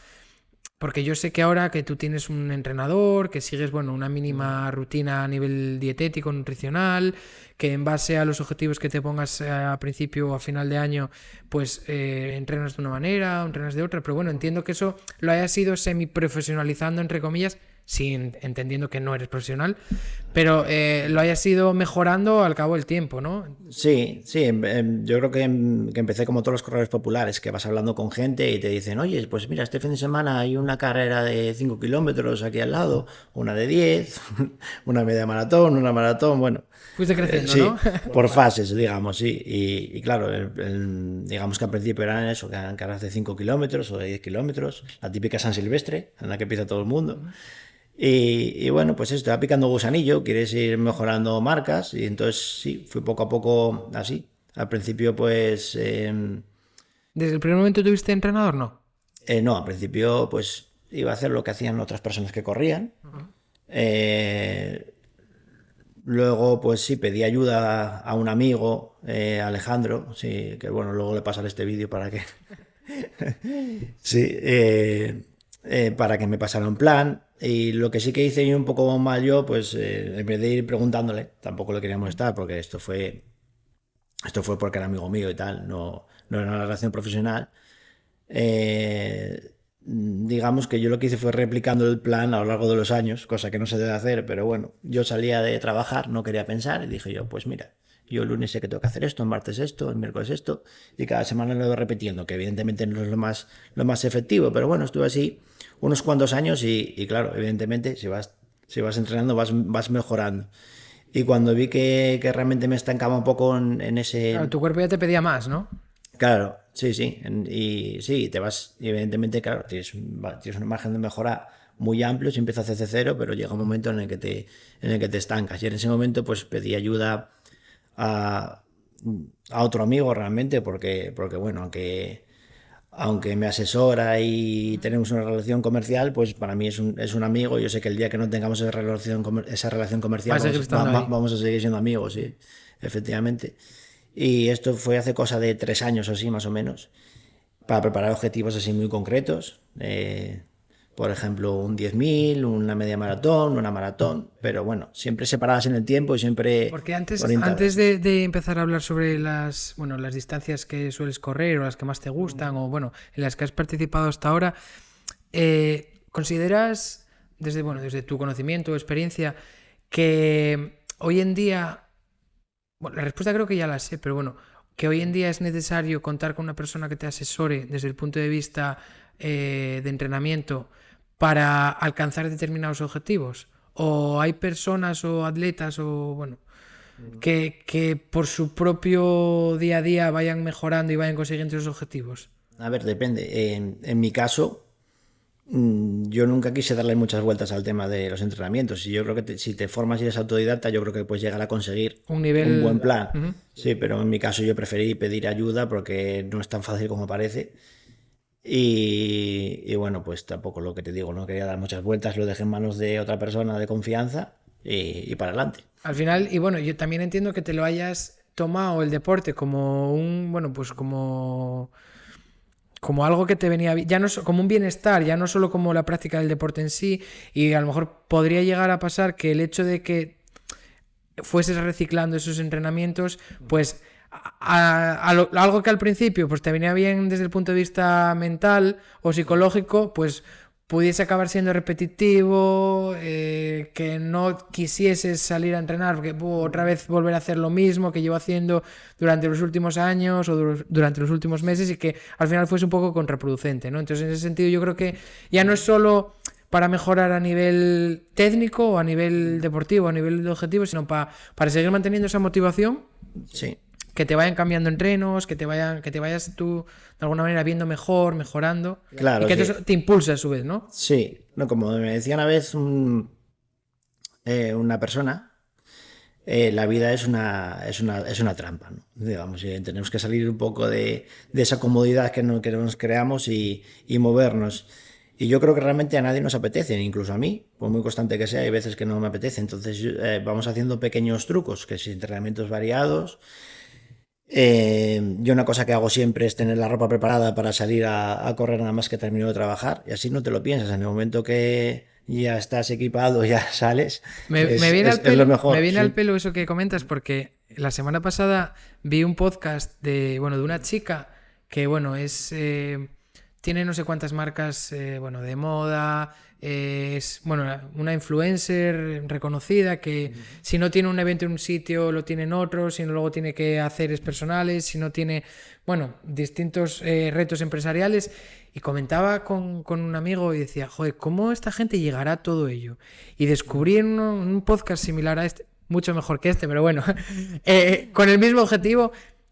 porque yo sé que ahora que tú tienes un entrenador, que sigues, bueno, una mínima rutina a nivel dietético, nutricional, que en base a los objetivos que te pongas a principio o a final de año, pues entrenas de una manera, entrenas de otra, pero bueno, entiendo que eso lo hayas ido semi-profesionalizando, entre comillas, entendiendo que no eres profesional, pero lo hayas ido mejorando al cabo del tiempo, ¿no? Sí, yo creo que empecé como todos los corredores populares, que vas hablando con gente y te dicen, oye, pues mira, este fin de semana hay una carrera de 5 kilómetros aquí al lado, una de 10, una media maratón, una maratón, bueno. Fuiste creciendo, Sí, ¿no? por fases, digamos, sí. Y claro, digamos que al principio eran eso, que eran carreras de 5 kilómetros o de 10 kilómetros, la típica San Silvestre, en la que empieza todo el mundo. Y bueno, pues eso, te va picando gusanillo, quieres ir mejorando marcas y entonces sí, fui poco a poco así. Al principio pues ¿Desde el primer momento tuviste entrenador? No. no, al principio pues iba a hacer lo que hacían otras personas que corrían. Luego pues sí, pedí ayuda a un amigo, Alejandro, sí, que bueno, luego le pasaré este vídeo para que... sí, para que me pasara un plan. Y lo que sí que hice yo un poco mal yo, pues en vez de ir preguntándole, tampoco le quería molestar porque esto fue porque era amigo mío y tal, no era una relación profesional. Digamos que yo lo que hice fue replicando el plan a lo largo de los años, cosa que no se debe hacer, pero bueno, yo salía de trabajar, no quería pensar y dije yo, pues mira, yo el lunes sé que tengo que hacer esto, el martes esto, el miércoles esto, y cada semana lo voy repitiendo, que evidentemente no es lo más efectivo, pero bueno, estuve así unos cuantos años y claro, evidentemente si vas entrenando vas mejorando. Y cuando vi que realmente me estancaba un poco en ese... Claro, tu cuerpo ya te pedía más, ¿no? Claro, sí. Y sí, te vas, y evidentemente, claro, tienes un margen de mejora muy amplio si empiezas desde cero, pero llega un momento en el que te estancas. Y en ese momento, pues pedí ayuda a, a otro amigo realmente, porque bueno, aunque me asesora y tenemos una relación comercial, pues para mí es un amigo. Yo sé que el día que no tengamos esa relación comercial, vamos a seguir siendo amigos, sí, efectivamente. Y esto fue hace cosa de 3 años o así, más o menos, para preparar objetivos así muy concretos. Por ejemplo, un 10.000, una media maratón, una maratón, pero bueno, siempre separadas en el tiempo y siempre Porque antes orientadas. de empezar a hablar sobre las distancias que sueles correr o las que más te gustan o bueno, en las que has participado hasta ahora, ¿consideras desde tu conocimiento o experiencia que hoy en día, bueno, la respuesta creo que ya la sé, pero bueno, que hoy en día es necesario contar con una persona que te asesore desde el punto de vista de entrenamiento para alcanzar determinados objetivos? ¿O hay personas o atletas o bueno que por su propio día a día vayan mejorando y vayan consiguiendo esos objetivos? A ver, depende. En mi caso, yo nunca quise darle muchas vueltas al tema de los entrenamientos. Y yo creo que si te formas y eres autodidacta, yo creo que puedes llegar a conseguir Un nivel... un buen plan. Uh-huh. Sí, pero en mi caso yo preferí pedir ayuda porque no es tan fácil como parece. Y bueno, pues tampoco lo que te digo, no quería dar muchas vueltas, lo dejé en manos de otra persona de confianza y para adelante. Al final, y bueno, yo también entiendo que te lo hayas tomado el deporte como pues como algo que te venía ya no como un bienestar, ya no solo como la práctica del deporte en sí, y a lo mejor podría llegar a pasar que el hecho de que fueses reciclando esos entrenamientos, pues algo que al principio pues te venía bien desde el punto de vista mental o psicológico, pues pudiese acabar siendo repetitivo, que no quisieses salir a entrenar porque otra vez volver a hacer lo mismo que llevo haciendo durante los últimos años o durante los últimos meses y que al final fuese un poco contraproducente, ¿no? Entonces en ese sentido yo creo que ya no es solo para mejorar a nivel técnico o a nivel deportivo, a nivel de objetivo, sino para seguir manteniendo esa motivación. Sí. Que te vayan cambiando entrenos, que te vayas tú de alguna manera viendo mejor, mejorando. Claro, y que sí. eso te impulse a su vez, ¿no? Sí, no, como me decía una vez una persona, la vida es una trampa, ¿no? Digamos, tenemos que salir un poco de esa comodidad que nos creamos y movernos. Y yo creo que realmente a nadie nos apetece, incluso a mí, por muy constante que sea, hay veces que no me apetece. Entonces vamos haciendo pequeños trucos, que si entrenamientos variados. Yo una cosa que hago siempre es tener la ropa preparada para salir a correr nada más que termino de trabajar y así no te lo piensas, en el momento que ya estás equipado, ya sales, me viene es lo mejor. Me viene sí. al pelo eso que comentas porque la semana pasada vi un podcast de una chica que bueno, tiene no sé cuántas marcas de moda, es, bueno, una influencer reconocida que si no tiene un evento en un sitio, lo tiene en otro, si no luego tiene que hacer personales, si no tiene, bueno, distintos retos empresariales. Y comentaba con un amigo y decía, joder, ¿cómo esta gente llegará a todo ello? Y descubrí en un podcast similar a este, mucho mejor que este, pero bueno, con el mismo objetivo,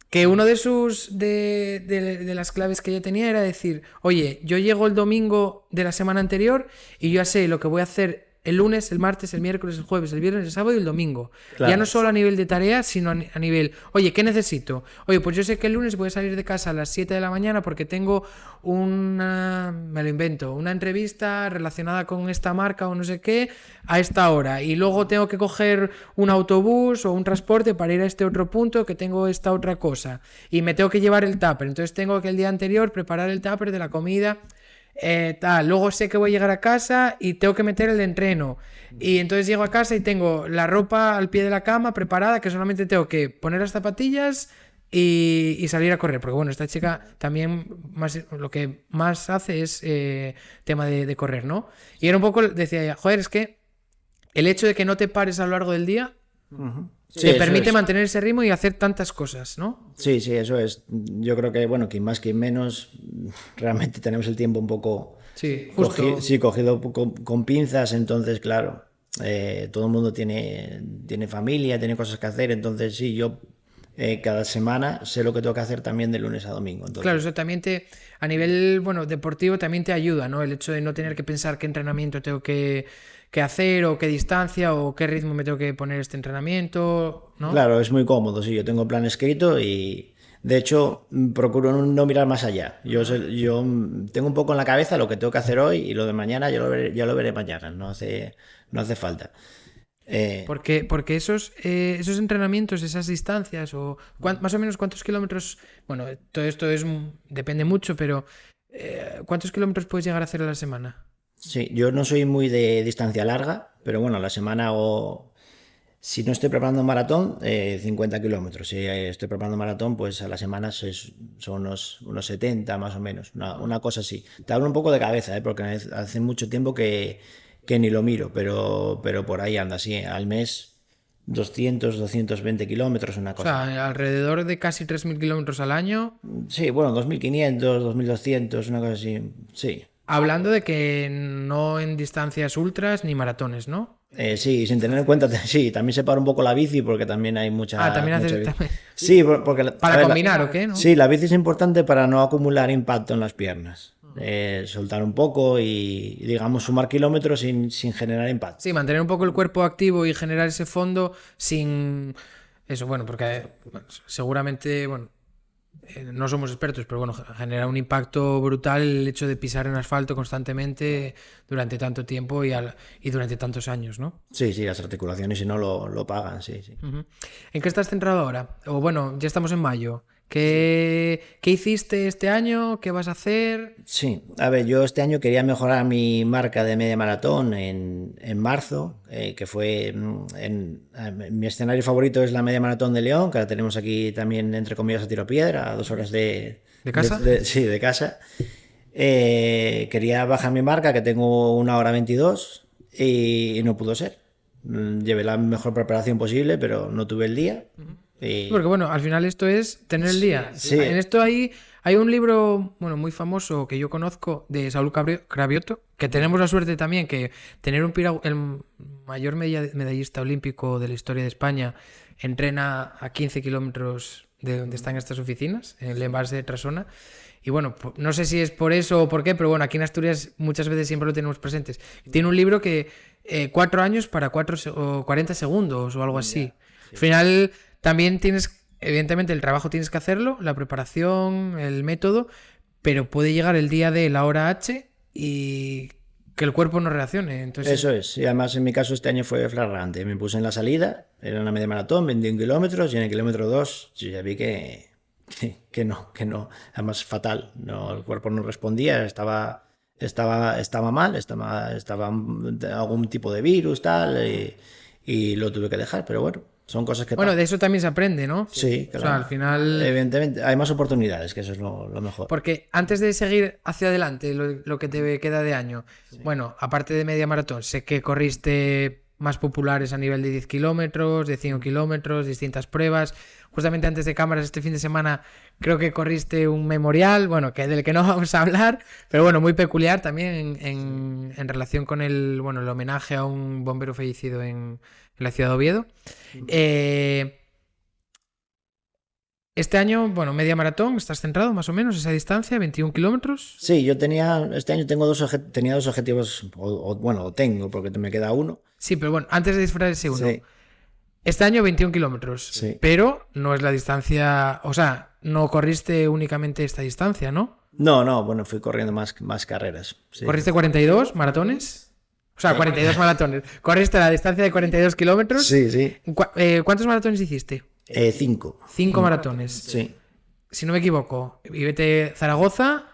que uno de las claves que yo tenía era decir, oye, yo llego el domingo de la semana anterior y yo ya sé lo que voy a hacer el lunes, el martes, el miércoles, el jueves, el viernes, el sábado y el domingo. Claro. Ya no solo a nivel de tareas, sino a nivel, oye, ¿qué necesito? Oye, pues yo sé que el lunes voy a salir de casa a las 7 de la mañana porque tengo me lo invento, una entrevista relacionada con esta marca o no sé qué a esta hora. Y luego tengo que coger un autobús o un transporte para ir a este otro punto que tengo esta otra cosa. Y me tengo que llevar el tupper. Entonces tengo que el día anterior preparar el tupper de la comida. Luego sé que voy a llegar a casa y tengo que meter el entreno y entonces llego a casa y tengo la ropa al pie de la cama preparada, que solamente tengo que poner las zapatillas y salir a correr, porque bueno, esta chica también lo que más hace es tema de correr, ¿no? Y era un poco, decía ella, joder, es que el hecho de que no te pares a lo largo del día te permite mantener ese ritmo y hacer tantas cosas, ¿no? Sí, eso es. Yo creo que, bueno, quien más, quien menos, realmente tenemos el tiempo un poco cogido con pinzas, entonces, claro, todo el mundo tiene familia, tiene cosas que hacer, entonces sí, yo cada semana sé lo que tengo que hacer también de lunes a domingo. Entonces... Claro, eso también a nivel, bueno, deportivo también te ayuda, ¿no? El hecho de no tener que pensar qué entrenamiento tengo que hacer o qué distancia o qué ritmo me tengo que poner este entrenamiento, ¿no? Claro, es muy cómodo, sí, yo tengo plan escrito y de hecho procuro no mirar más allá. Yo tengo un poco en la cabeza lo que tengo que hacer hoy y lo de mañana ya lo veré mañana, no hace falta. Porque esos entrenamientos, esas distancias, más o menos cuántos kilómetros, bueno, todo esto depende mucho, pero ¿cuántos kilómetros puedes llegar a hacer a la semana? Sí, yo no soy muy de distancia larga, pero bueno, a la semana hago, si no estoy preparando un maratón, 50 kilómetros. Si estoy preparando un maratón, pues a la semana son unos 70 más o menos, una cosa así. Te hablo un poco de cabeza, porque hace mucho tiempo que ni lo miro, pero por ahí anda, sí, al mes 220 kilómetros, una cosa. O sea, alrededor de casi 3.000 kilómetros al año. Sí, bueno, 2.500, 2.200, una cosa así, sí. Hablando de que no en distancias ultras ni maratones, ¿no? Sí, sin tener en cuenta, sí, también separo un poco la bici porque también hay mucha... También haces... Sí, porque... Para combinar, ¿o qué? ¿No? Sí, la bici es importante para no acumular impacto en las piernas. Soltar un poco y, digamos, sumar kilómetros sin generar impacto. Sí, mantener un poco el cuerpo activo y generar ese fondo sin... Eso, bueno, porque seguramente, bueno... no somos expertos, pero bueno, genera un impacto brutal el hecho de pisar en asfalto constantemente durante tanto tiempo y durante tantos años, ¿no? Sí, las articulaciones si no lo pagan, sí. Uh-huh. ¿En qué estás centrado ahora? O bueno, ya estamos en mayo. ¿Qué hiciste este año? ¿Qué vas a hacer? Sí, a ver, yo este año quería mejorar mi marca de media maratón en marzo, que fue mi escenario favorito es la media maratón de León, que la tenemos aquí también entre comillas a tiro piedra, a 2 horas de casa. Sí, de casa. Quería bajar mi marca, que tengo 1 hora 22 y no pudo ser. Llevé la mejor preparación posible, pero no tuve el día. Porque bueno, al final esto es tener el día. Sí. En esto hay un libro, bueno, muy famoso que yo conozco de Saúl Cravioto, que tenemos la suerte también que tener el mayor medallista olímpico de la historia de España entrena a 15 kilómetros de donde están estas oficinas, en el embalse de Trasona. Y bueno, no sé si es por eso o por qué, pero bueno, aquí en Asturias muchas veces siempre lo tenemos presentes. Tiene un libro que 4 años para 40 segundos o algo así. Sí. Al final también evidentemente el trabajo tienes que hacerlo, la preparación, el método, pero puede llegar el día de la hora H y que el cuerpo no reaccione. Entonces... Eso es, y además en mi caso este año fue flagrante. Me puse en la salida, era una media maratón, 21 kilómetros y en el kilómetro 2 yo ya vi que no, además fatal, no, el cuerpo no respondía, estaba mal, estaba algún tipo de virus, tal, y lo tuve que dejar, pero bueno, Son cosas que... Bueno, de eso también se aprende, ¿no? Sí, claro. O sea, al final... Evidentemente, hay más oportunidades, que eso es lo mejor. Porque antes de seguir hacia adelante, lo que te queda de año, bueno, aparte de media maratón, sé que corriste más populares a nivel de 10 kilómetros, de 5 kilómetros, distintas pruebas. Justamente antes de cámaras, este fin de semana, creo que corriste un memorial, bueno, del que no vamos a hablar, pero bueno, muy peculiar también en relación con el homenaje a un bombero fallecido en la ciudad de Oviedo. Este año, bueno, media maratón, ¿estás centrado más o menos esa distancia, 21 kilómetros? Sí, este año tengo tenía dos objetivos, o tengo, porque me queda uno. Sí, pero bueno, antes de disfrutar ese uno. Sí. Este año 21 kilómetros, Sí. pero no es la distancia, o sea, no corriste únicamente esta distancia, ¿no? No, bueno, fui corriendo más carreras. Sí. ¿Corriste 42 maratones? O sea, 42 maratones. ¿Corriste la distancia de 42 kilómetros? Sí. ¿Cuántos maratones hiciste? 5. 5 maratones. Sí. Si no me equivoco, y vete Zaragoza,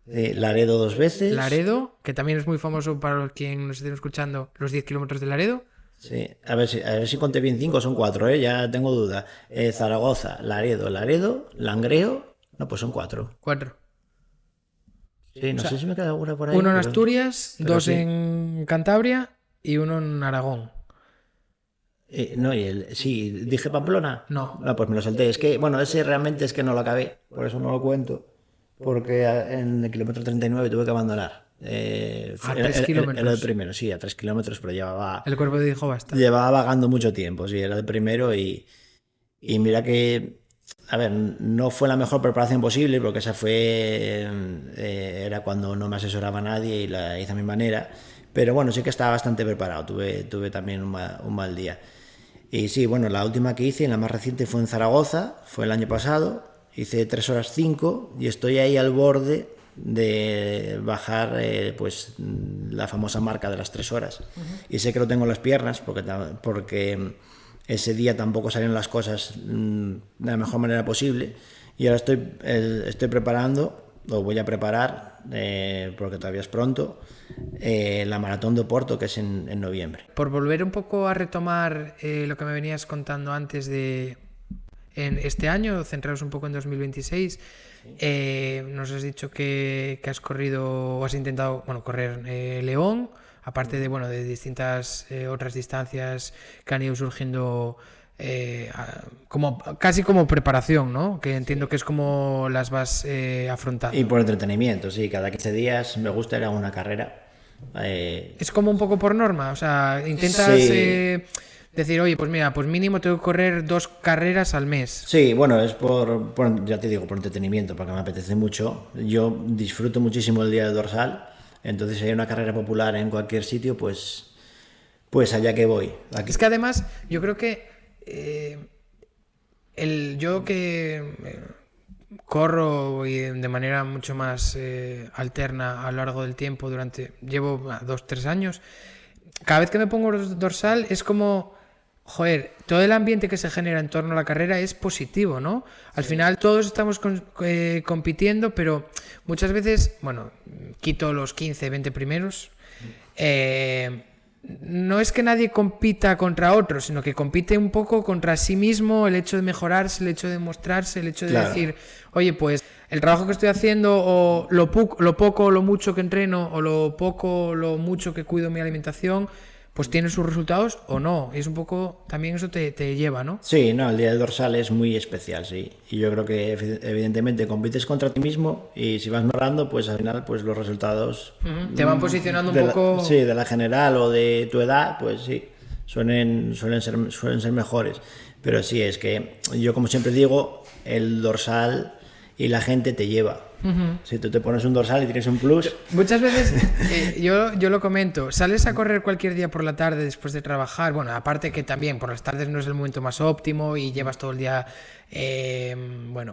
Laredo 2 veces. Laredo, que también es muy famoso para quien nos esté escuchando, los 10 kilómetros de Laredo. Sí, a ver si conté bien 5, son 4, ya tengo duda. Zaragoza, Laredo, Langreo, no, pues son 4. 4. Sí, no sé si me queda alguna por ahí. Uno en Asturias, pero 2 sí. en Cantabria y uno en Aragón. No, sí, dije Pamplona. No. Pues me lo salté. Es que, bueno, ese realmente es que no lo acabé, por eso no lo cuento. Porque en el kilómetro 39 tuve que abandonar. A 3 kilómetros. Era el primero, sí, a 3 kilómetros, pero llevaba... El cuerpo te dijo basta. Llevaba vagando mucho tiempo, sí, era el primero y mira que, a ver, no fue la mejor preparación posible porque esa era cuando no me asesoraba nadie y la hice a mi manera, pero bueno, sí que estaba bastante preparado, tuve también un mal día. Y sí, bueno, la última que hice, la más reciente, fue en Zaragoza, fue el año pasado, hice 3 horas 5 y estoy ahí al borde de bajar pues la famosa marca de las 3 horas. Y sé que lo tengo en las piernas porque ese día tampoco salieron las cosas de la mejor manera posible y ahora estoy preparando, o voy a preparar porque todavía es pronto, la maratón de Oporto, que es en noviembre. Por volver un poco a retomar lo que me venías contando antes de en este año, centraros un poco en 2026, nos has dicho que has corrido o has intentado correr León, aparte de distintas otras distancias que han ido surgiendo casi como preparación, ¿no? Que entiendo que es como las vas afrontando. Y por entretenimiento, sí, cada 15 días me gusta ir a una carrera. Es como un poco por norma, o sea, intentas... Sí. Decir, oye, pues mira, pues mínimo tengo que correr 2 carreras al mes. Sí, bueno, es ya te digo, por entretenimiento, porque me apetece mucho. Yo disfruto muchísimo el día del dorsal, entonces si hay una carrera popular en cualquier sitio, pues allá que voy. Aquí. Es que además, yo creo que yo que corro y de manera mucho más alterna a lo largo del tiempo, llevo 2-3 años, cada vez que me pongo dorsal es como... Joder, todo el ambiente que se genera en torno a la carrera es positivo, ¿no? Al final todos estamos compitiendo, pero muchas veces, quito los 15, 20 primeros, no es que nadie compita contra otro, sino que compite un poco contra sí mismo, el hecho de mejorarse, el hecho de mostrarse, el hecho de decir, oye, pues el trabajo que estoy haciendo, o lo poco o lo mucho que entreno, o lo poco o lo mucho que cuido mi alimentación, pues tiene sus resultados o no. Y es un poco, también eso te lleva, ¿no? Sí, no, el día del dorsal es muy especial, sí. Y yo creo que evidentemente compites contra ti mismo y si vas mejorando, pues al final pues los resultados... Te van posicionando un poco... Sí, de la general o de tu edad, pues sí, suelen ser mejores. Pero sí, es que yo como siempre digo, el dorsal y la gente te lleva. Si tú te pones un dorsal y tienes un plus... Muchas veces, yo lo comento, sales a correr cualquier día por la tarde después de trabajar, aparte que también por las tardes no es el momento más óptimo y llevas todo el día,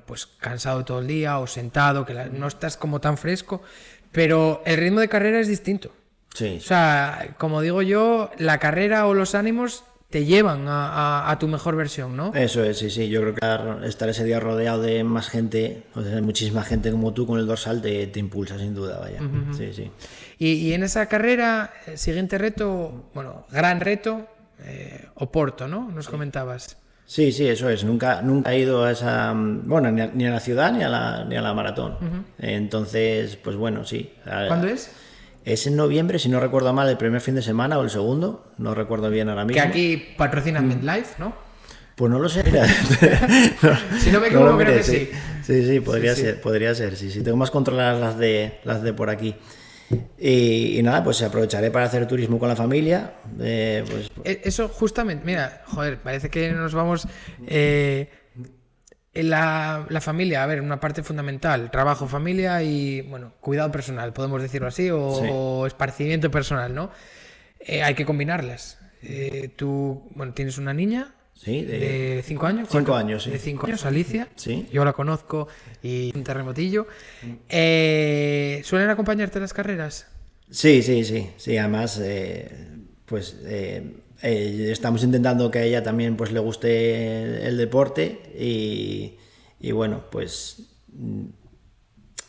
pues cansado todo el día o sentado, que no estás como tan fresco, pero el ritmo de carrera es distinto. Sí. O sea, como digo yo, la carrera o los ánimos te llevan a tu mejor versión, ¿no? Eso es, sí. Yo creo que estar ese día rodeado de más gente, o de muchísima gente como tú con el dorsal, te impulsa sin duda, vaya. Sí. Y en esa carrera, siguiente reto, gran reto, Oporto, ¿no? Nos comentabas. Sí, sí, eso es. Nunca he ido a esa, bueno, ni a la ciudad ni a la maratón. Entonces, pues bueno, sí. ¿Cuándo es? Es en noviembre, si no recuerdo mal, el primer fin de semana o el segundo. No recuerdo bien ahora mismo. Que aquí patrocinan MedLife, ¿no? Pues no lo sé. Mira. Si no me equivoco, creo que sí. Sí, podría ser. Sí, tengo más controladas las de por aquí. Y nada, pues aprovecharé para hacer turismo con la familia. Pues... Eso justamente, mira, joder, parece que nos vamos... la familia, a ver, una parte fundamental, trabajo, familia y, bueno, cuidado personal, podemos decirlo así, o esparcimiento personal, ¿no? Hay que combinarlas. Tú, bueno, tienes una niña... Sí, de 5 años. 5 años, sí. De 5 años, Alicia. Sí. Yo la conozco y un terremotillo. ¿Suelen acompañarte a las carreras? Sí. Además, pues estamos intentando que a ella también pues le guste el deporte y bueno, pues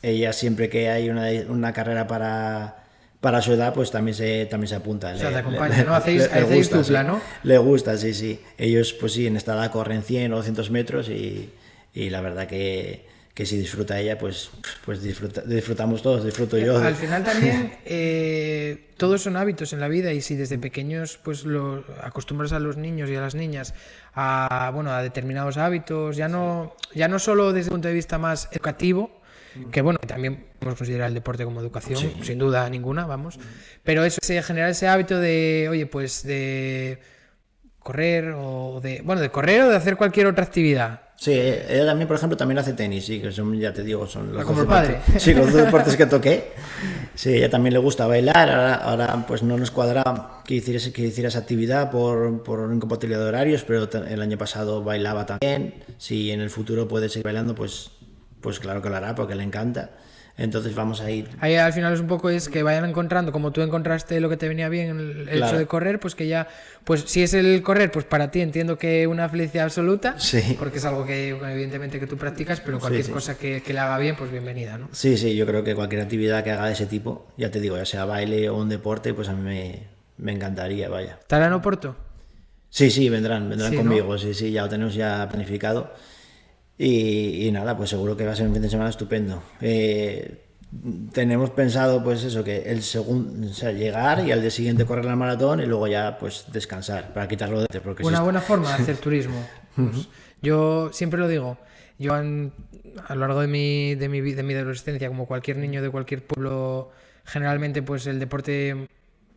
ella siempre que hay una carrera para su edad, pues también se apunta. O sea, te acompaña, ¿no? Hacéis dupla, ¿no? Le gusta, sí. Ellos, pues sí, en esta edad corren 100 o 200 metros y la verdad que si disfruta ella, pues disfrutamos todos, disfruto yo. Al final también todos son hábitos en la vida y si desde pequeños pues acostumbras a los niños y a las niñas a determinados hábitos, ya no solo desde el punto de vista más educativo, que bueno, también podemos considerar el deporte como educación, sí, sin duda ninguna, vamos, pero eso, generar ese hábito de, oye, pues de correr o de correr o de hacer cualquier otra actividad. Sí, ella también, por ejemplo, también hace tenis, sí, que son, ya te digo, son los como el padre. Sí, los dos deportes que toqué. Sí, ella también le gusta bailar, ahora pues no nos cuadra que hiciera esa actividad por incompatibilidad de horarios, pero el año pasado bailaba también. Si en el futuro puede seguir bailando, pues claro que lo hará, porque le encanta. Entonces vamos a ir. Ahí al final es un poco que vayan encontrando, como tú encontraste lo que te venía bien, el hecho de correr, pues que ya, pues si es el correr, pues para ti entiendo que una felicidad absoluta, sí, porque es algo que evidentemente que tú practicas, pero cualquier cosa que le haga bien, pues bienvenida, ¿no? Sí, yo creo que cualquier actividad que haga de ese tipo, ya te digo, ya sea baile o un deporte, pues a mí me encantaría, vaya. ¿Estarán en Oporto? Sí, vendrán conmigo, ¿no? Sí, ya lo tenemos ya planificado. Y nada, pues seguro que va a ser un fin de semana estupendo. Tenemos pensado pues eso, que el segundo, o sea, llegar y al día siguiente correr la maratón y luego ya pues descansar para quitarlo de porque una buena forma de hacer turismo. Pues, yo siempre lo digo, yo a lo largo de mi adolescencia, como cualquier niño de cualquier pueblo, generalmente pues el deporte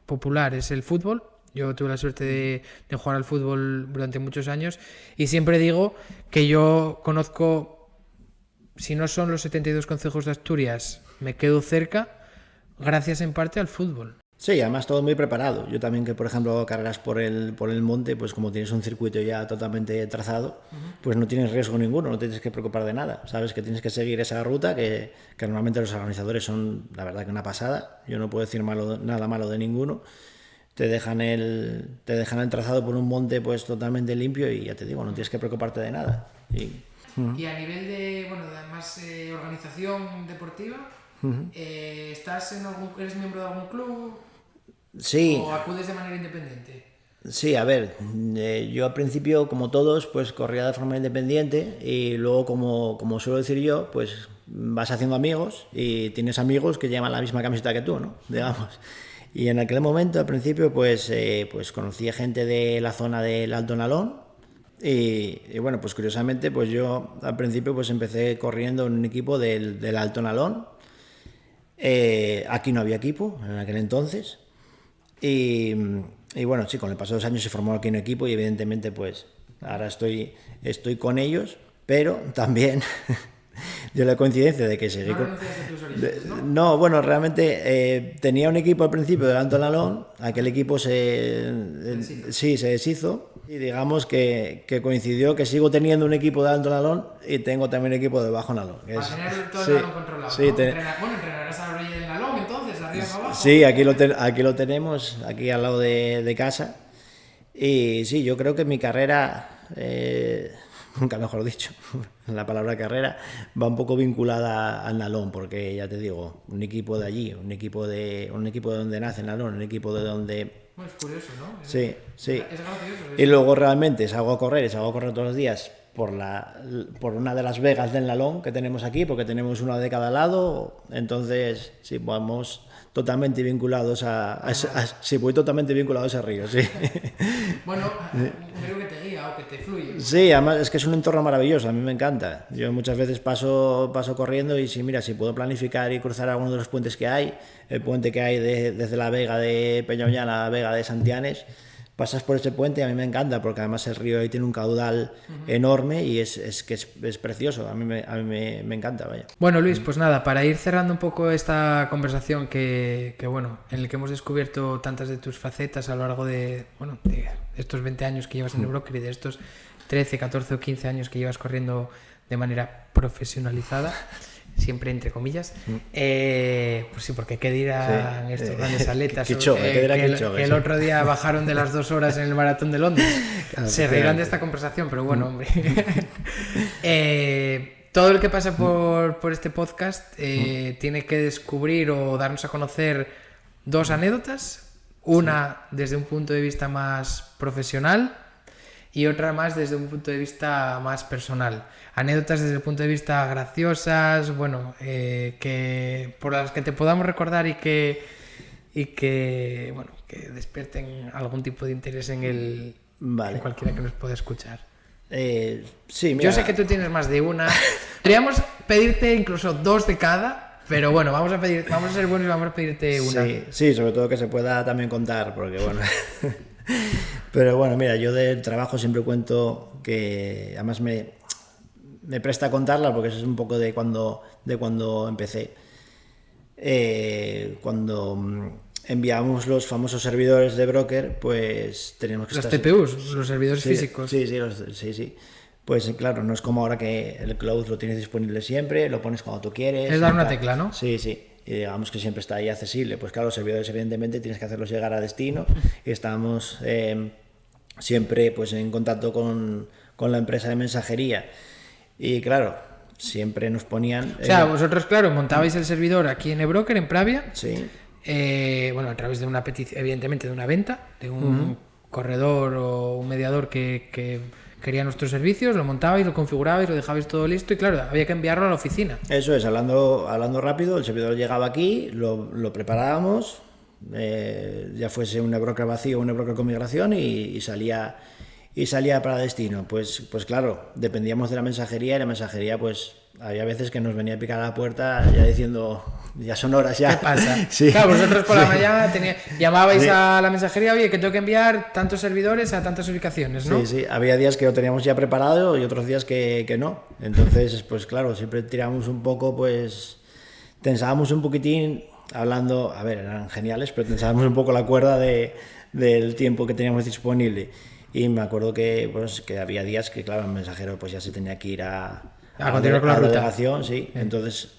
popular es el fútbol. Yo tuve la suerte de jugar al fútbol durante muchos años y siempre digo que yo conozco, si no son los 72 concejos de Asturias, me quedo cerca gracias en parte al fútbol. Sí, además todo muy preparado. Yo también que, por ejemplo, hago carreras por el monte, pues como tienes un circuito ya totalmente trazado, pues no tienes riesgo ninguno, no tienes que preocupar de nada. Sabes que tienes que seguir esa ruta que normalmente los organizadores son, la verdad, que una pasada. Yo no puedo decir nada malo de ninguno. Te dejan el trazado por un monte pues totalmente limpio y ya te digo, no tienes que preocuparte de nada. Y a nivel de, además organización deportiva, ¿eres miembro de algún club? Sí. ¿O acudes de manera independiente? Sí, a ver, yo al principio, como todos, pues corría de forma independiente y luego, como suelo decir yo, pues vas haciendo amigos y tienes amigos que llevan la misma camiseta que tú, ¿no? Digamos. Y en aquel momento, al principio, pues conocí a gente de la zona del Alto Nalón y bueno, pues curiosamente, pues yo al principio pues empecé corriendo en un equipo del Alto Nalón. Aquí no había equipo en aquel entonces y bueno, sí, con el paso de los años se formó aquí un equipo y evidentemente pues ahora estoy con ellos, pero también... Dio la coincidencia de que seguí con... No, bueno, realmente tenía un equipo al principio del Alto Nalón, aquel equipo se deshizo y digamos que coincidió que sigo teniendo un equipo de Alto Nalón y tengo también un equipo de Bajo Nalón. Para tener todo el Nalón controlado, ¿no? Entrenarás a la orilla del Nalón entonces, arriba para abajo. Sí, aquí lo tenemos, aquí al lado de casa y sí, yo creo que mi carrera... nunca mejor dicho, la palabra carrera va un poco vinculada al Nalón, porque ya te digo, un equipo de allí, un equipo de donde nace el Nalón, un equipo de donde Bueno, es curioso, ¿no? Sí, sí. Es gracioso. Y luego realmente salgo a correr todos los días por una de las vegas del Nalón que tenemos aquí, porque tenemos una de cada lado. Entonces, sí, vamos totalmente vinculados sí, voy totalmente vinculado a ese río, sí. Bueno, un río que te guía o que te fluye. Sí, además es que es un entorno maravilloso, a mí me encanta. Yo muchas veces paso corriendo y si puedo planificar y cruzar alguno de los puentes que hay, el puente que hay desde la Vega de Peñaoñana a la Vega de Santianes, pasas por ese puente y a mí me encanta porque además el río ahí tiene un caudal enorme y es precioso, a mí me encanta, vaya. Bueno, Luis, pues nada, para ir cerrando un poco esta conversación que bueno, en el que hemos descubierto tantas de tus facetas a lo largo de estos 20 años que llevas en el broker y de estos 13, 14 o 15 años que llevas corriendo de manera profesionalizada, siempre entre comillas, pues sí, porque qué dirán estos grandes atletas que el otro día bajaron de las 2 horas en el maratón de Londres. Claro, se reirán de esta conversación, pero bueno, hombre. Todo el que pasa por este podcast tiene que descubrir o darnos a conocer 2 anécdotas, una desde un punto de vista más profesional y otra más desde un punto de vista más personal. Anécdotas desde el punto de vista graciosas, bueno, que por las que te podamos recordar y que despierten algún tipo de interés en cualquiera que nos pueda escuchar. Sí, mira. Yo sé que tú tienes más de una. Podríamos pedirte incluso 2 de cada, pero bueno, vamos a ser buenos y vamos a pedirte una. Sí, sobre todo que se pueda también contar, porque bueno. Pero bueno, mira, yo del trabajo siempre cuento que además me presta a contarla porque eso es un poco de cuando empecé. Cuando enviamos los famosos servidores de broker, pues teníamos que estar... Los TPUs, los servidores físicos. Sí. Pues claro, no es como ahora que el cloud lo tienes disponible siempre, lo pones cuando tú quieres. Es dar una tecla, ¿no? Sí. Y digamos que siempre está ahí accesible. Pues claro, los servidores evidentemente tienes que hacerlos llegar a destino y estamos siempre pues en contacto con la empresa de mensajería. Y claro, siempre nos ponían... O sea, vosotros, claro, montabais el servidor aquí en eBroker, en Pravia. Sí. A través de una petición, evidentemente de una venta, de un corredor o un mediador que quería nuestros servicios, lo montabais, lo configurabais, lo dejabais todo listo y claro, había que enviarlo a la oficina. Eso es, hablando rápido, el servidor llegaba aquí, lo preparábamos, ya fuese un broker vacío o un broker con migración y salía para destino. Pues claro, dependíamos de la mensajería y la mensajería pues había veces que nos venía a picar a la puerta ya diciendo, ya son horas ya. ¿Qué pasa? Sí. Claro, vosotros por la mañana llamabais a la mensajería, oye, que tengo que enviar tantos servidores a tantas ubicaciones, ¿no? Sí, había días que lo teníamos ya preparado y otros días que no. Entonces, pues claro, siempre tiramos un poco, pues tensábamos un poquitín, hablando, a ver, eran geniales, pero tensábamos un poco la cuerda del tiempo que teníamos disponible. Y me acuerdo que había días que, claro, el mensajero pues ya se tenía que ir a continuar con la ruta. Delegación, sí. Entonces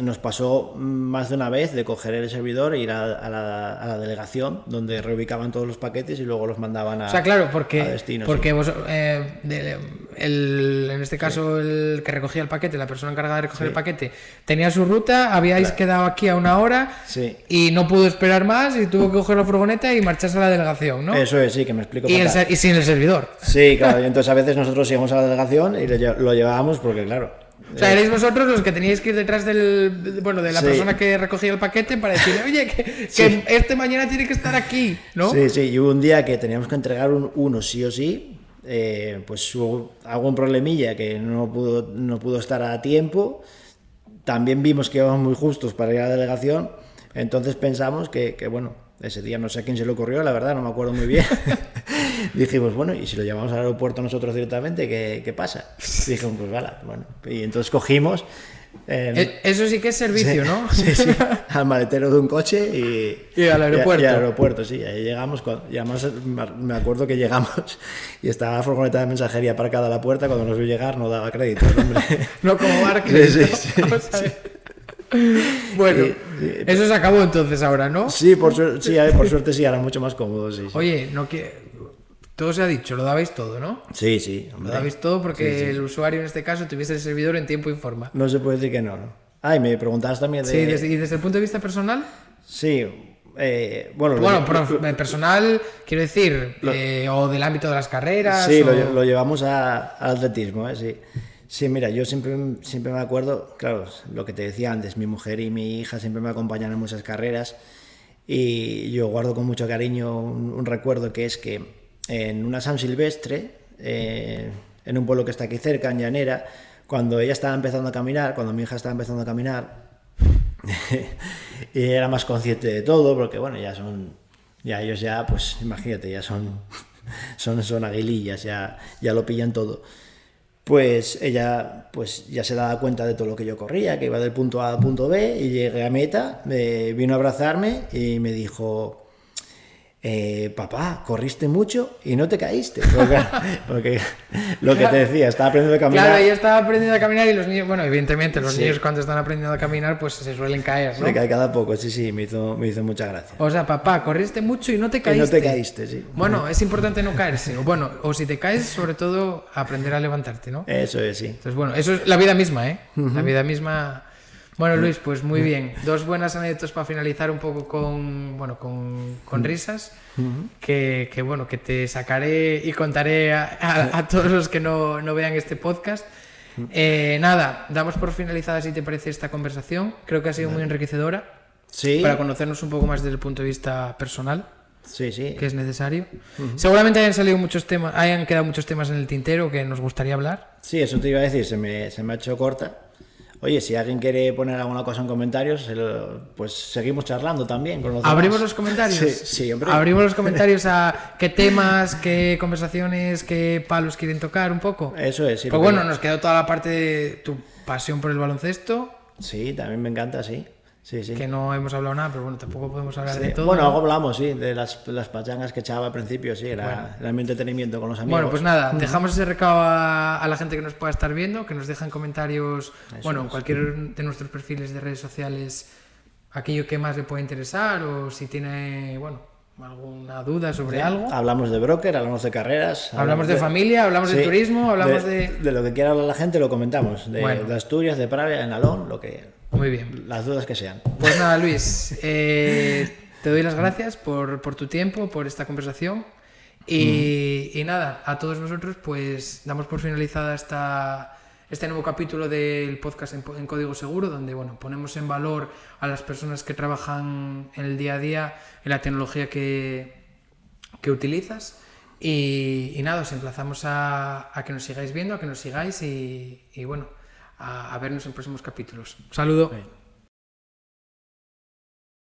nos pasó más de una vez de coger el servidor e ir a la delegación donde reubicaban todos los paquetes y luego los mandaban a, o sea, claro, a destino. Porque vos, en este caso el que recogía el paquete, la persona encargada de recoger el paquete, tenía su ruta, habíais quedado aquí a una hora y no pudo esperar más y tuvo que coger la furgoneta y marcharse a la delegación, ¿no? Eso es, sí, que me explico. Y sin el servidor. Sí, claro, y entonces a veces nosotros íbamos a la delegación y lo llevábamos porque, claro... O sea, erais vosotros los que teníais que ir detrás de la persona que recogía el paquete para decirle, oye, que este mañana tiene que estar aquí, ¿no? Sí, y hubo un día que teníamos que entregar uno sí o sí, pues hubo algún problemilla que no pudo estar a tiempo. También vimos que íbamos muy justos para ir a la delegación, entonces pensamos que bueno, ese día no sé a quién se le ocurrió, la verdad, no me acuerdo muy bien. Dijimos, bueno, ¿y si lo llevamos al aeropuerto nosotros directamente, qué pasa? Dijimos, pues vale, bueno. Y entonces cogimos... Eso sí que es servicio, ¿no? Sí, al maletero de un coche y al aeropuerto. Y al aeropuerto, sí. Ahí llegamos, y además me acuerdo que llegamos y estaba la furgoneta de mensajería aparcada a la puerta, cuando nos vio llegar no daba crédito, hombre. No como dar crédito. Sí. Bueno, eso se acabó entonces ahora, ¿no? Sí, por suerte sí, era mucho más cómodo, sí. Oye, todo se ha dicho, lo dabais todo, ¿no? Sí, hombre. Lo dabais todo porque el usuario en este caso tuviese el servidor en tiempo y forma. No se puede decir que no. Ah, y me preguntabas también de... Sí, ¿y desde el punto de vista personal? Sí, Personal, quiero decir, o del ámbito de las carreras. Sí, o... lo llevamos al atletismo, sí. Sí, mira, yo siempre me acuerdo, claro, lo que te decía antes, mi mujer y mi hija siempre me acompañan en muchas carreras y yo guardo con mucho cariño un recuerdo que es que en una San Silvestre, en un pueblo que está aquí cerca, en Llanera, cuando ella estaba empezando a caminar, cuando mi hija estaba empezando a caminar, y era más consciente de todo, porque bueno, ellos ya, pues imagínate, ya son aguilillas, ya lo pillan todo. Pues ella pues ya se daba cuenta de todo lo que yo corría, que iba del punto A al punto B, y llegué a meta, vino a abrazarme y me dijo... papá, corriste mucho y no te caíste. Porque lo que te decía, estaba aprendiendo a caminar. Claro, ella estaba aprendiendo a caminar y los niños, bueno, evidentemente los niños cuando están aprendiendo a caminar pues se suelen caer, ¿no? Se cae cada poco, sí, me hizo mucha gracia. O sea, papá, corriste mucho y no te caíste. Y no te caíste, sí. Bueno, es importante no caerse. O si te caes, sobre todo, aprender a levantarte, ¿no? Eso es, sí. Entonces, bueno, eso es la vida misma, ¿eh? La vida misma... Bueno, Luis, pues muy bien. 2 buenas anécdotas para finalizar un poco con risas, que te sacaré y contaré a todos los que no vean este podcast. Nada, damos por finalizada, si te parece, esta conversación. Creo que ha sido muy enriquecedora, sí, para conocernos un poco más desde el punto de vista personal. Sí. Que es necesario. Seguramente hayan quedado muchos temas en el tintero que nos gustaría hablar. Sí, eso te iba a decir, se me ha hecho corta. Oye, si alguien quiere poner alguna cosa en comentarios, pues seguimos charlando también con los demás. ¿Abrimos los comentarios? Sí, hombre. Abrimos los comentarios a qué temas, qué conversaciones, qué palos quieren tocar un poco. Eso es. Sí, pues bueno, nos quedó toda la parte de tu pasión por el baloncesto. Sí, también me encanta, sí. Sí. Que no hemos hablado nada, pero bueno, tampoco podemos hablar de todo. Bueno, algo hablamos, sí, de las pachangas que echaba al principio, sí, era mi entretenimiento con los amigos. Bueno, pues nada, dejamos ese recado a la gente que nos pueda estar viendo, que nos dejen comentarios, en cualquier de nuestros perfiles de redes sociales, aquello que más le pueda interesar, o si tiene, alguna duda sobre algo. Hablamos de broker, hablamos de carreras. Hablamos de familia, hablamos de turismo, hablamos de... De lo que quiera hablar la gente lo comentamos, de Asturias, de Pravia, de Nalón, lo que... Muy bien. Las dudas que sean. Pues nada, Luis, te doy las gracias por tu tiempo, por esta conversación y nada, a todos nosotros pues damos por finalizada este nuevo capítulo del podcast en Código Seguro, donde ponemos en valor a las personas que trabajan en el día a día en la tecnología que utilizas y nada, os emplazamos a que nos sigáis viendo, a que nos sigáis y a vernos en próximos capítulos. Un saludo.